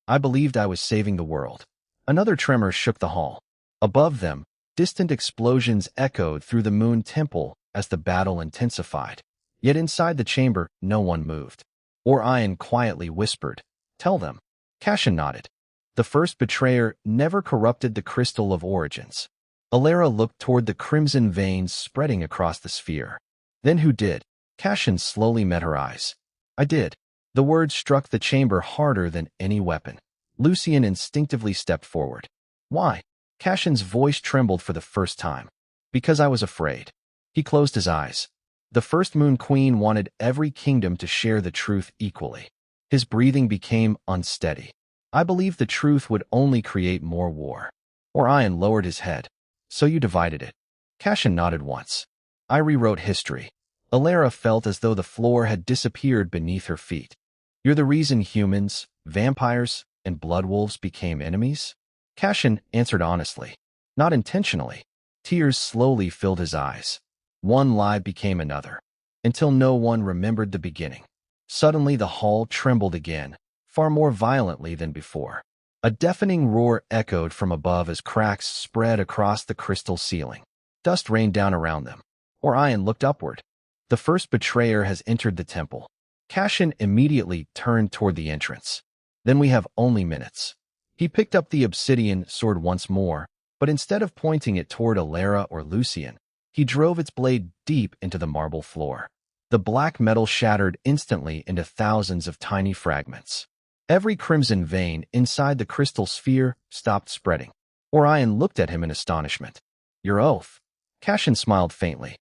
"I believed I was saving the world." Another tremor shook the hall. Above them, distant explosions echoed through the Moon Temple as the battle intensified. Yet inside the chamber, no one moved. Orion quietly whispered, "Tell them." Cashin nodded. "The first betrayer never corrupted the Crystal of Origins." Elara looked toward the crimson veins spreading across the sphere. "Then who did?" Cashin slowly met her eyes. "I did." The words struck the chamber harder than any weapon. Lucien instinctively stepped forward. "Why?" Cashin's voice trembled for the first time. "Because I was afraid." He closed his eyes. The first Moon Queen wanted every kingdom to share the truth equally. His breathing became unsteady. "I believed the truth would only create more war." Orion lowered his head. "So you divided it." Cashin nodded once. "I rewrote history." Elara felt as though the floor had disappeared beneath her feet. "You're the reason humans, vampires, and bloodwolves became enemies?" Cashin answered honestly. "Not intentionally." Tears slowly filled his eyes. One lie became another, until no one remembered the beginning. Suddenly the hall trembled again, far more violently than before. A deafening roar echoed from above as cracks spread across the crystal ceiling. Dust rained down around them. Orion looked upward. "The first betrayer has entered the temple." Cashin immediately turned toward the entrance. "Then we have only minutes." He picked up the obsidian sword once more, but instead of pointing it toward Elara or Lucien, he drove its blade deep into the marble floor. The black metal shattered instantly into thousands of tiny fragments. Every crimson vein inside the crystal sphere stopped spreading. Orion looked at him in astonishment. "Your oath." Cashin smiled faintly.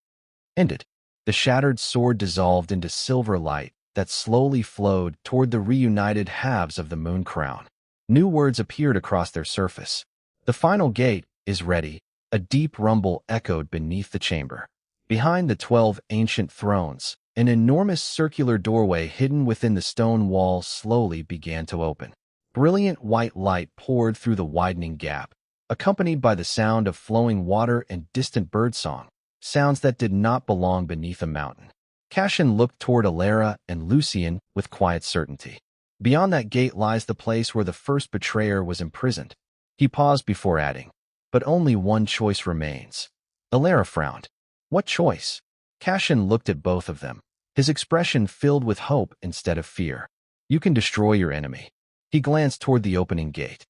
"Ended." The shattered sword dissolved into silver light that slowly flowed toward the reunited halves of the moon crown. New words appeared across their surface. "The final gate is ready." A deep rumble echoed beneath the chamber. Behind the 12 ancient thrones, an enormous circular doorway hidden within the stone wall slowly began to open. Brilliant white light poured through the widening gap, accompanied by the sound of flowing water and distant birdsong, sounds that did not belong beneath a mountain. Cashin looked toward Elara and Lucien with quiet certainty. "Beyond that gate lies the place where the first betrayer was imprisoned." He paused before adding, "But only one choice remains." Elara frowned. What choice? Cassian looked at both of them, his expression filled with hope instead of fear. You can destroy your enemy. He glanced toward the opening gate.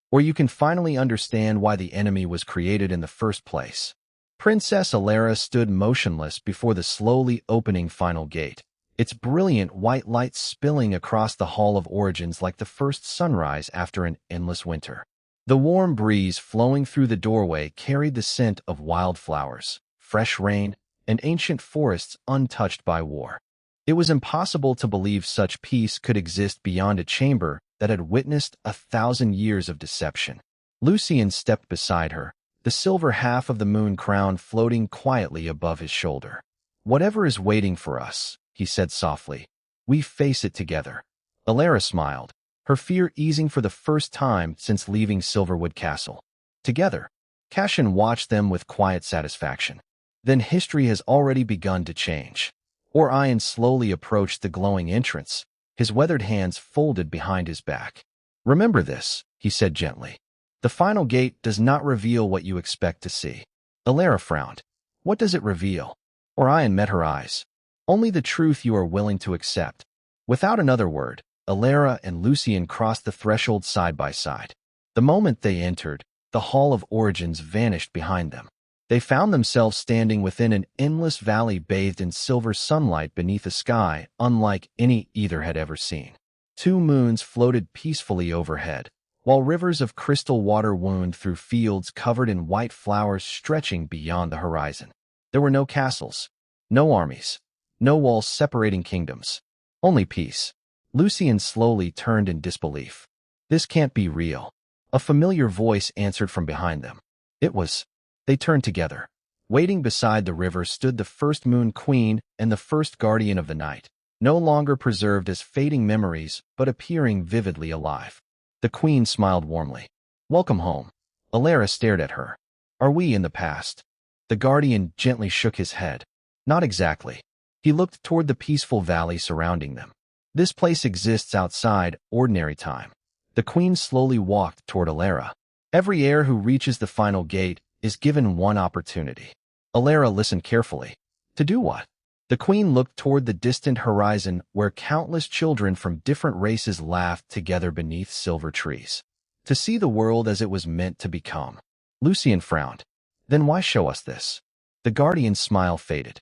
Or you can finally understand why the enemy was created in the first place. Princess Elara stood motionless before the slowly opening final gate, its brilliant white light spilling across the Hall of Origins like the first sunrise after an endless winter. The warm breeze flowing through the doorway carried the scent of wildflowers, fresh rain, and ancient forests untouched by war. It was impossible to believe such peace could exist beyond a chamber that had witnessed 1,000 years of deception. Lucien stepped beside her, the silver half of the moon crown floating quietly above his shoulder. Whatever is waiting for us, he said softly, we face it together. Elara smiled, her fear easing for the first time since leaving Silverwood Castle. Together, Cassian watched them with quiet satisfaction. Then history has already begun to change. Orion slowly approached the glowing entrance, his weathered hands folded behind his back. Remember this, he said gently. The final gate does not reveal what you expect to see. Elara frowned. What does it reveal? Orion met her eyes. Only the truth you are willing to accept. Without another word, Elara and Lucien crossed the threshold side by side. The moment they entered, the Hall of Origins vanished behind them. They found themselves standing within an endless valley bathed in silver sunlight beneath a sky unlike any either had ever seen. 2 moons floated peacefully overhead, while rivers of crystal water wound through fields covered in white flowers stretching beyond the horizon. There were no castles, no armies, no walls separating kingdoms. Only peace. Lucien slowly turned in disbelief. This can't be real. A familiar voice answered from behind them. It was. They turned together. Waiting beside the river stood the first Moon Queen and the first Guardian of the Night, no longer preserved as fading memories but appearing vividly alive. The Queen smiled warmly. Welcome home. Elara stared at her. Are we in the past? The Guardian gently shook his head. Not exactly. He looked toward the peaceful valley surrounding them. This place exists outside ordinary time. The Queen slowly walked toward Elara. Every heir who reaches the final gate is given one opportunity. Elara listened carefully. To do what? The Queen looked toward the distant horizon where countless children from different races laughed together beneath silver trees. To see the world as it was meant to become. Lucien frowned. Then why show us this? The Guardian's smile faded.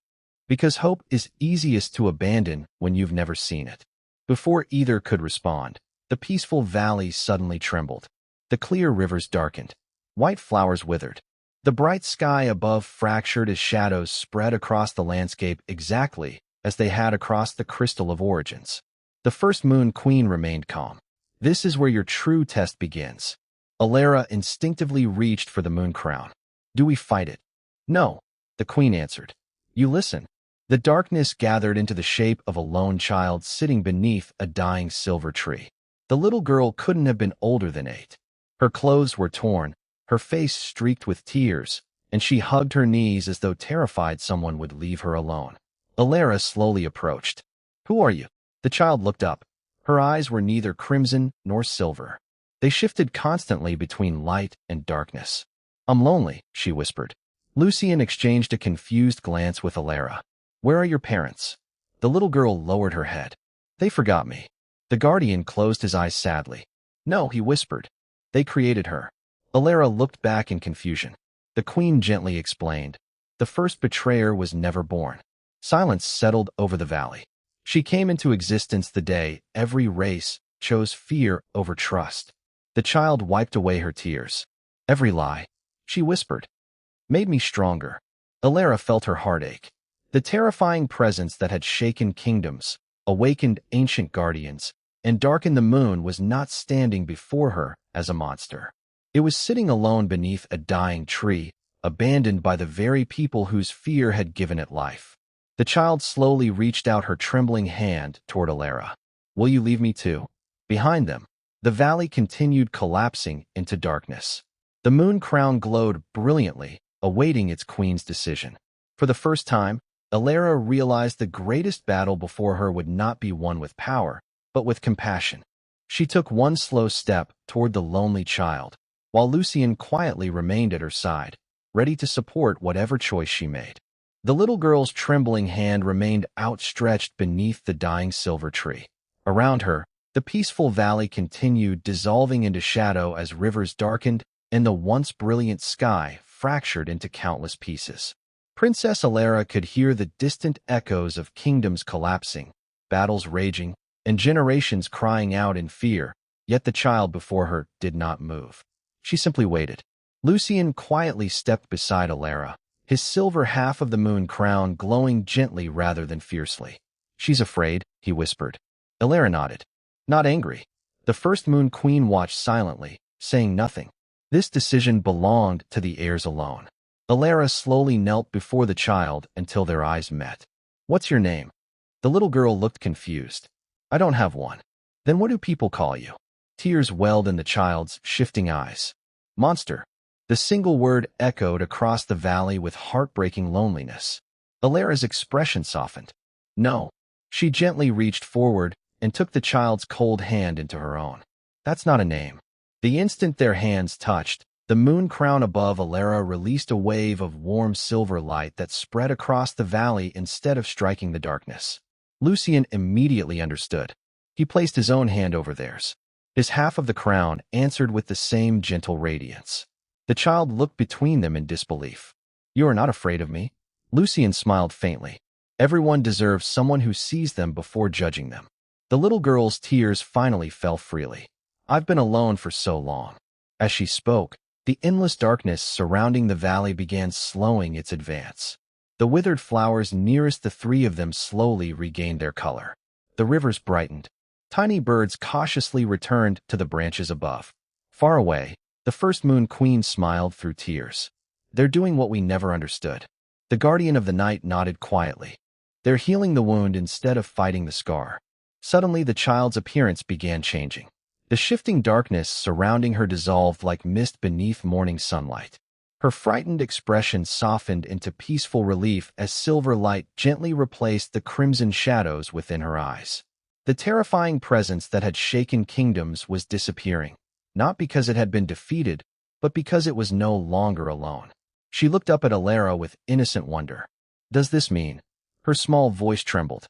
Because hope is easiest to abandon when you've never seen it. Before either could respond, the peaceful valley suddenly trembled. The clear rivers darkened. White flowers withered. The bright sky above fractured as shadows spread across the landscape exactly as they had across the crystal of origins. The first Moon Queen remained calm. This is where your true test begins. Elara instinctively reached for the moon crown. Do we fight it? No, the Queen answered. You listen. The darkness gathered into the shape of a lone child sitting beneath a dying silver tree. The little girl couldn't have been older than 8. Her clothes were torn, her face streaked with tears, and she hugged her knees as though terrified someone would leave her alone. Elara slowly approached. Who are you? The child looked up. Her eyes were neither crimson nor silver. They shifted constantly between light and darkness. I'm lonely, she whispered. Lucien exchanged a confused glance with Elara. Where are your parents? The little girl lowered her head. They forgot me. The Guardian closed his eyes sadly. No, he whispered. They created her. Elara looked back in confusion. The Queen gently explained. The first betrayer was never born. Silence settled over the valley. She came into existence the day every race chose fear over trust. The child wiped away her tears. Every lie, she whispered, made me stronger. Elara felt her heart ache. The terrifying presence that had shaken kingdoms, awakened ancient guardians, and darkened the moon was not standing before her as a monster. It was sitting alone beneath a dying tree, abandoned by the very people whose fear had given it life. The child slowly reached out her trembling hand toward Elara. Will you leave me too? Behind them, the valley continued collapsing into darkness. The moon crown glowed brilliantly, awaiting its queen's decision. For the first time, Elara realized the greatest battle before her would not be won with power, but with compassion. She took one slow step toward the lonely child, while Lucien quietly remained at her side, ready to support whatever choice she made. The little girl's trembling hand remained outstretched beneath the dying silver tree. Around her, the peaceful valley continued dissolving into shadow as rivers darkened and the once brilliant sky fractured into countless pieces. Princess Elara could hear the distant echoes of kingdoms collapsing, battles raging, and generations crying out in fear, yet the child before her did not move. She simply waited. Lucien quietly stepped beside Elara, his silver half of the moon crown glowing gently rather than fiercely. "She's afraid," he whispered. Elara nodded. Not angry. The first moon queen watched silently, saying nothing. This decision belonged to the heirs alone. Elara slowly knelt before the child until their eyes met. "What's your name?" The little girl looked confused. "I don't have one." "Then what do people call you?" Tears welled in the child's shifting eyes. "Monster." The single word echoed across the valley with heartbreaking loneliness. Elara's expression softened. "No." She gently reached forward and took the child's cold hand into her own. "That's not a name." The instant their hands touched, the moon crown above Elara released a wave of warm silver light that spread across the valley instead of striking the darkness. Lucien immediately understood. He placed his own hand over theirs. His half of the crown answered with the same gentle radiance. The child looked between them in disbelief. "You are not afraid of me?" Lucien smiled faintly. Everyone deserves someone who sees them before judging them. The little girl's tears finally fell freely. "I've been alone for so long." As she spoke, the endless darkness surrounding the valley began slowing its advance. The withered flowers nearest the three of them slowly regained their color. The rivers brightened. Tiny birds cautiously returned to the branches above. Far away, the first moon queen smiled through tears. "They're doing what we never understood." The guardian of the night nodded quietly. "They're healing the wound instead of fighting the scar." Suddenly, the child's appearance began changing. The shifting darkness surrounding her dissolved like mist beneath morning sunlight. Her frightened expression softened into peaceful relief as silver light gently replaced the crimson shadows within her eyes. The terrifying presence that had shaken kingdoms was disappearing, not because it had been defeated, but because it was no longer alone. She looked up at Elara with innocent wonder. "Does this mean?" Her small voice trembled.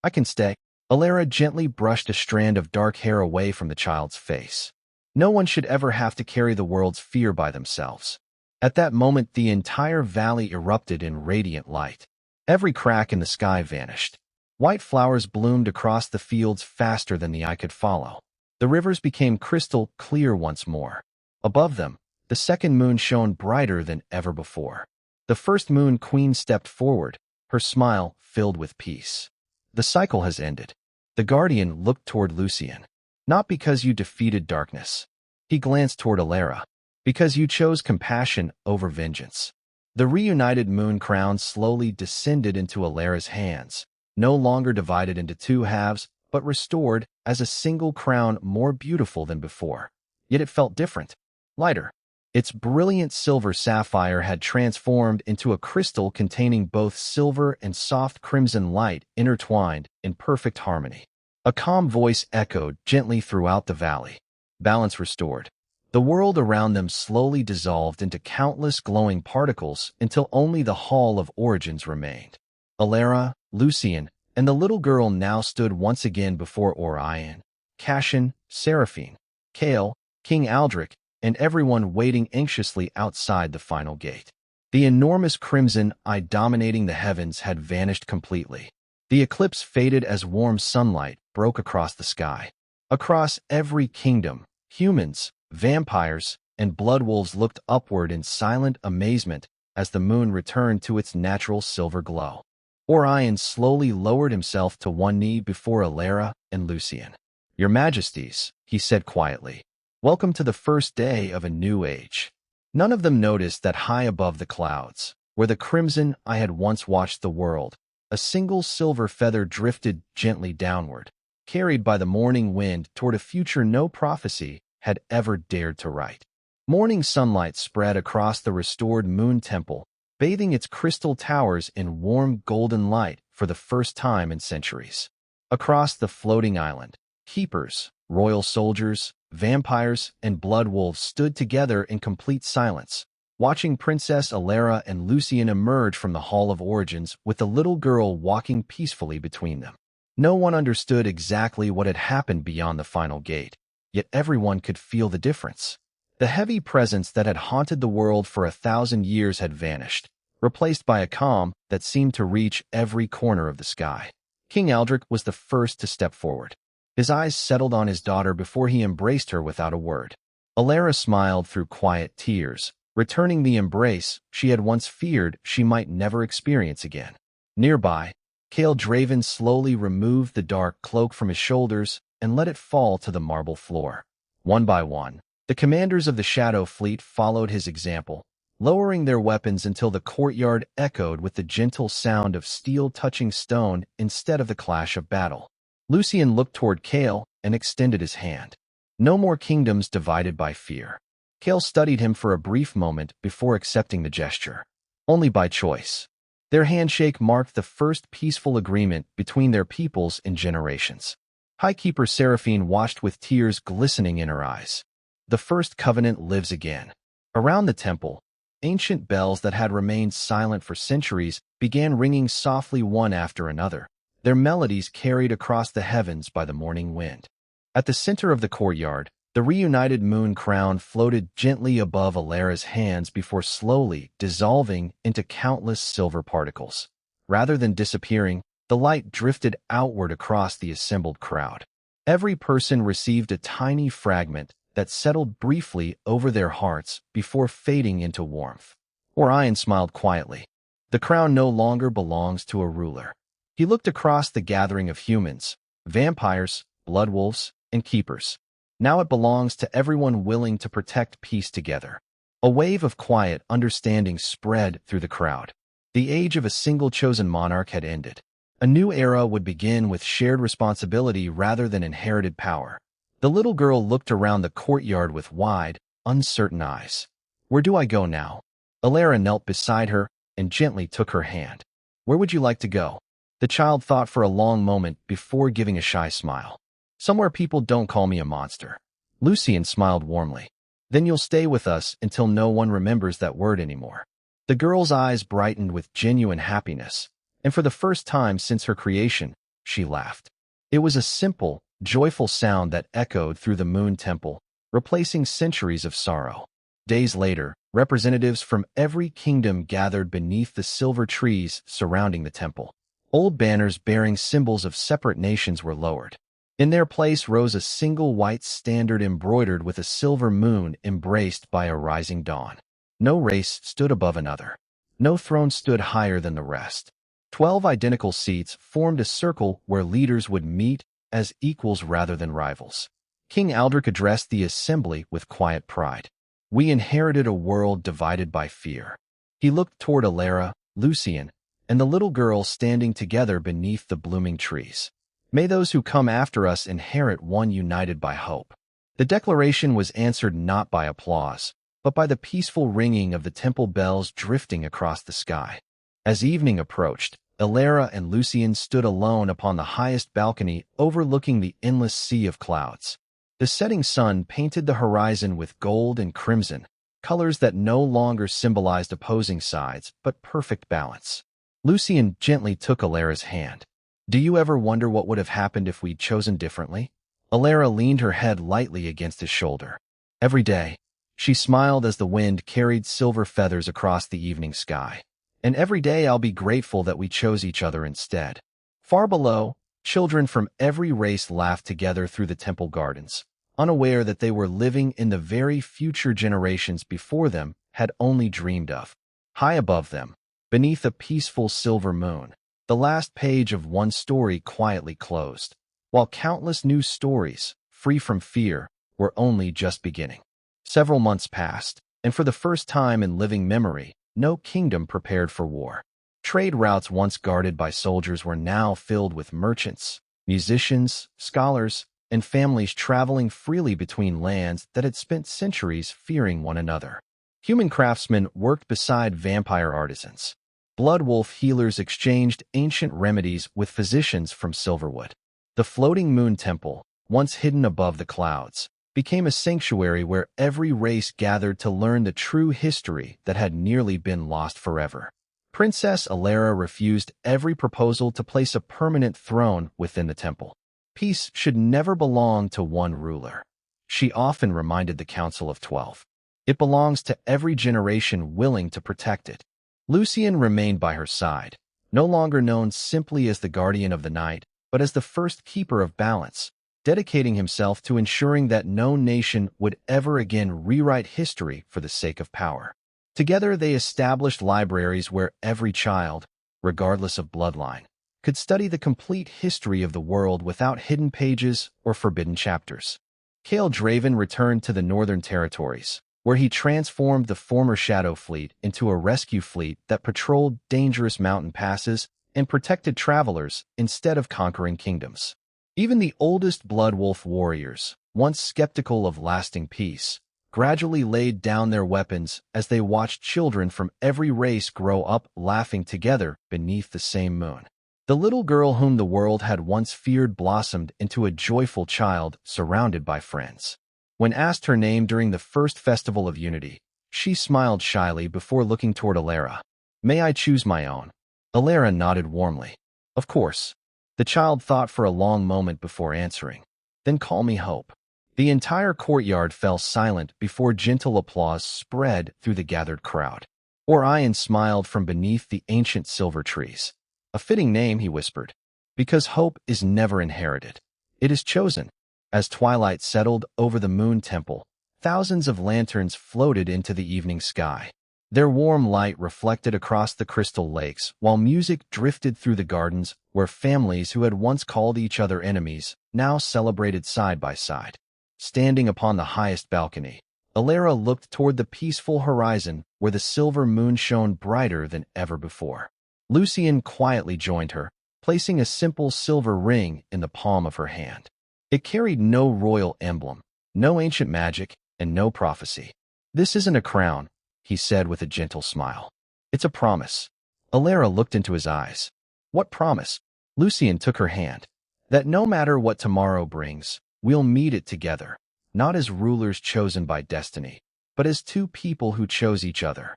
"I can stay." Elara gently brushed a strand of dark hair away from the child's face. No one should ever have to carry the world's fear by themselves. At that moment, the entire valley erupted in radiant light. Every crack in the sky vanished. White flowers bloomed across the fields faster than the eye could follow. The rivers became crystal clear once more. Above them, the second moon shone brighter than ever before. The first moon queen stepped forward, her smile filled with peace. "The cycle has ended." The guardian looked toward Lucien. "Not because you defeated darkness." He glanced toward Elara. "Because you chose compassion over vengeance." The reunited moon crown slowly descended into Elara's hands, no longer divided into two halves, but restored as a single crown more beautiful than before. Yet it felt different, lighter. Its brilliant silver sapphire had transformed into a crystal containing both silver and soft crimson light intertwined in perfect harmony. A calm voice echoed gently throughout the valley. Balance restored. The world around them slowly dissolved into countless glowing particles until only the Hall of Origins remained. Elara, Lucien, and the little girl now stood once again before Orion, Cashin, Seraphine, Kale, King Aldrich, and everyone waiting anxiously outside the final gate. The enormous crimson eye dominating the heavens had vanished completely. The eclipse faded as warm sunlight broke across the sky. Across every kingdom, humans, vampires, and bloodwolves looked upward in silent amazement as the moon returned to its natural silver glow. Orion slowly lowered himself to one knee before Elara and Lucien. "Your Majesties," he said quietly, "welcome to the first day of a new age." None of them noticed that high above the clouds, where the crimson eye had once watched the world, a single silver feather drifted gently downward, carried by the morning wind toward a future no prophecy had ever dared to write. Morning sunlight spread across the restored moon temple, bathing its crystal towers in warm golden light for the first time in centuries. Across the floating island, keepers, royal soldiers, vampires, and bloodwolves stood together in complete silence, watching Princess Elara and Lucien emerge from the Hall of Origins with the little girl walking peacefully between them. No one understood exactly what had happened beyond the final gate, yet everyone could feel the difference. The heavy presence that had haunted the world for 1,000 years had vanished, replaced by a calm that seemed to reach every corner of the sky. King Aldrich was the first to step forward. His eyes settled on his daughter before he embraced her without a word. Elara smiled through quiet tears, returning the embrace she had once feared she might never experience again. Nearby, Cale Draven slowly removed the dark cloak from his shoulders and let it fall to the marble floor. One by one, the commanders of the Shadow Fleet followed his example, lowering their weapons until the courtyard echoed with the gentle sound of steel touching stone instead of the clash of battle. Lucien looked toward Cale and extended his hand. No more kingdoms divided by fear. Cale studied him for a brief moment before accepting the gesture. Only by choice. Their handshake marked the first peaceful agreement between their peoples in generations. Highkeeper Seraphine watched with tears glistening in her eyes. The first covenant lives again. Around the temple, ancient bells that had remained silent for centuries began ringing softly one after another, their melodies carried across the heavens by the morning wind. At the center of the courtyard, the reunited moon crown floated gently above Elara's hands before slowly dissolving into countless silver particles. Rather than disappearing, the light drifted outward across the assembled crowd. Every person received a tiny fragment that settled briefly over their hearts before fading into warmth. Orion smiled quietly. The crown no longer belongs to a ruler. He looked across the gathering of humans, vampires, bloodwolves, and keepers. Now it belongs to everyone willing to protect peace together. A wave of quiet understanding spread through the crowd. The age of a single chosen monarch had ended. A new era would begin with shared responsibility rather than inherited power. The little girl looked around the courtyard with wide, uncertain eyes. Where do I go now? Elara knelt beside her and gently took her hand. Where would you like to go? The child thought for a long moment before giving a shy smile. Somewhere people don't call me a monster. Lucien smiled warmly. Then you'll stay with us until no one remembers that word anymore. The girl's eyes brightened with genuine happiness, and for the first time since her creation, she laughed. It was a simple, joyful sound that echoed through the Moon Temple, replacing centuries of sorrow. Days later, representatives from every kingdom gathered beneath the silver trees surrounding the temple. Old banners bearing symbols of separate nations were lowered. In their place rose a single white standard embroidered with a silver moon embraced by a rising dawn. No race stood above another. No throne stood higher than the rest. 12 identical seats formed a circle where leaders would meet as equals rather than rivals. King Aldrich addressed the assembly with quiet pride. We inherited a world divided by fear. He looked toward Elara, Lucien, and the little girl standing together beneath the blooming trees. May those who come after us inherit one united by hope. The declaration was answered not by applause, but by the peaceful ringing of the temple bells drifting across the sky. As evening approached, Elara and Lucien stood alone upon the highest balcony overlooking the endless sea of clouds. The setting sun painted the horizon with gold and crimson, colors that no longer symbolized opposing sides but perfect balance. Lucien gently took Elara's hand. Do you ever wonder what would have happened if we'd chosen differently? Elara leaned her head lightly against his shoulder. Every day, she smiled as the wind carried silver feathers across the evening sky. And every day I'll be grateful that we chose each other instead. Far below, children from every race laughed together through the temple gardens, unaware that they were living in the very future generations before them had only dreamed of. High above them, beneath a peaceful silver moon, the last page of one story quietly closed, while countless new stories, free from fear, were only just beginning. Several months passed, and for the first time in living memory, no kingdom prepared for war. Trade routes once guarded by soldiers were now filled with merchants, musicians, scholars, and families traveling freely between lands that had spent centuries fearing one another. Human craftsmen worked beside vampire artisans. Bloodwolf healers exchanged ancient remedies with physicians from Silverwood. The floating moon temple, once hidden above the clouds, became a sanctuary where every race gathered to learn the true history that had nearly been lost forever. Princess Elara refused every proposal to place a permanent throne within the temple. Peace should never belong to one ruler. She often reminded the Council of 12. It belongs to every generation willing to protect it. Lucien remained by her side, no longer known simply as the guardian of the night, but as the first keeper of balance, dedicating himself to ensuring that no nation would ever again rewrite history for the sake of power. Together they established libraries where every child, regardless of bloodline, could study the complete history of the world without hidden pages or forbidden chapters. Khal Draven returned to the Northern Territories, where he transformed the former Shadow Fleet into a rescue fleet that patrolled dangerous mountain passes and protected travelers instead of conquering kingdoms. Even the oldest Blood Wolf warriors, once skeptical of lasting peace, gradually laid down their weapons as they watched children from every race grow up laughing together beneath the same moon. The little girl whom the world had once feared blossomed into a joyful child surrounded by friends. When asked her name during the first Festival of Unity, she smiled shyly before looking toward Elara. "May I choose my own?" Elara nodded warmly. "Of course." The child thought for a long moment before answering. "Then call me Hope." The entire courtyard fell silent before gentle applause spread through the gathered crowd. Orion smiled from beneath the ancient silver trees. "A fitting name," he whispered, "because hope is never inherited. It is chosen." As twilight settled over the moon temple, thousands of lanterns floated into the evening sky. Their warm light reflected across the crystal lakes, while music drifted through the gardens where families who had once called each other enemies now celebrated side by side. Standing upon the highest balcony, Elara looked toward the peaceful horizon where the silver moon shone brighter than ever before. Lucien quietly joined her, placing a simple silver ring in the palm of her hand. It carried no royal emblem, no ancient magic, and no prophecy. "This isn't a crown," he said with a gentle smile. "It's a promise." Elara looked into his eyes. "What promise?" Lucien took her hand. "That no matter what tomorrow brings, we'll meet it together, not as rulers chosen by destiny, but as two people who chose each other."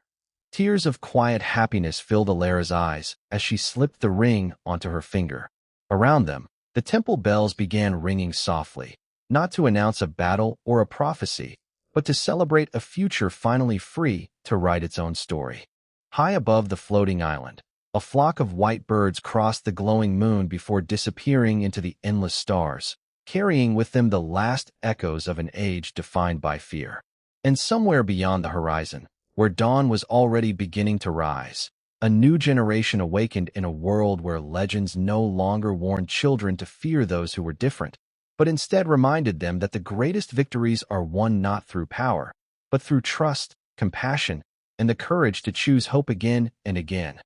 Tears of quiet happiness filled Elara's eyes as she slipped the ring onto her finger. Around them, the temple bells began ringing softly, not to announce a battle or a prophecy, but to celebrate a future finally free to write its own story. High above the floating island, a flock of white birds crossed the glowing moon before disappearing into the endless stars, carrying with them the last echoes of an age defined by fear. And somewhere beyond the horizon, where dawn was already beginning to rise, a new generation awakened in a world where legends no longer warned children to fear those who were different, but instead reminded them that the greatest victories are won not through power, but through trust, compassion, and the courage to choose hope again and again.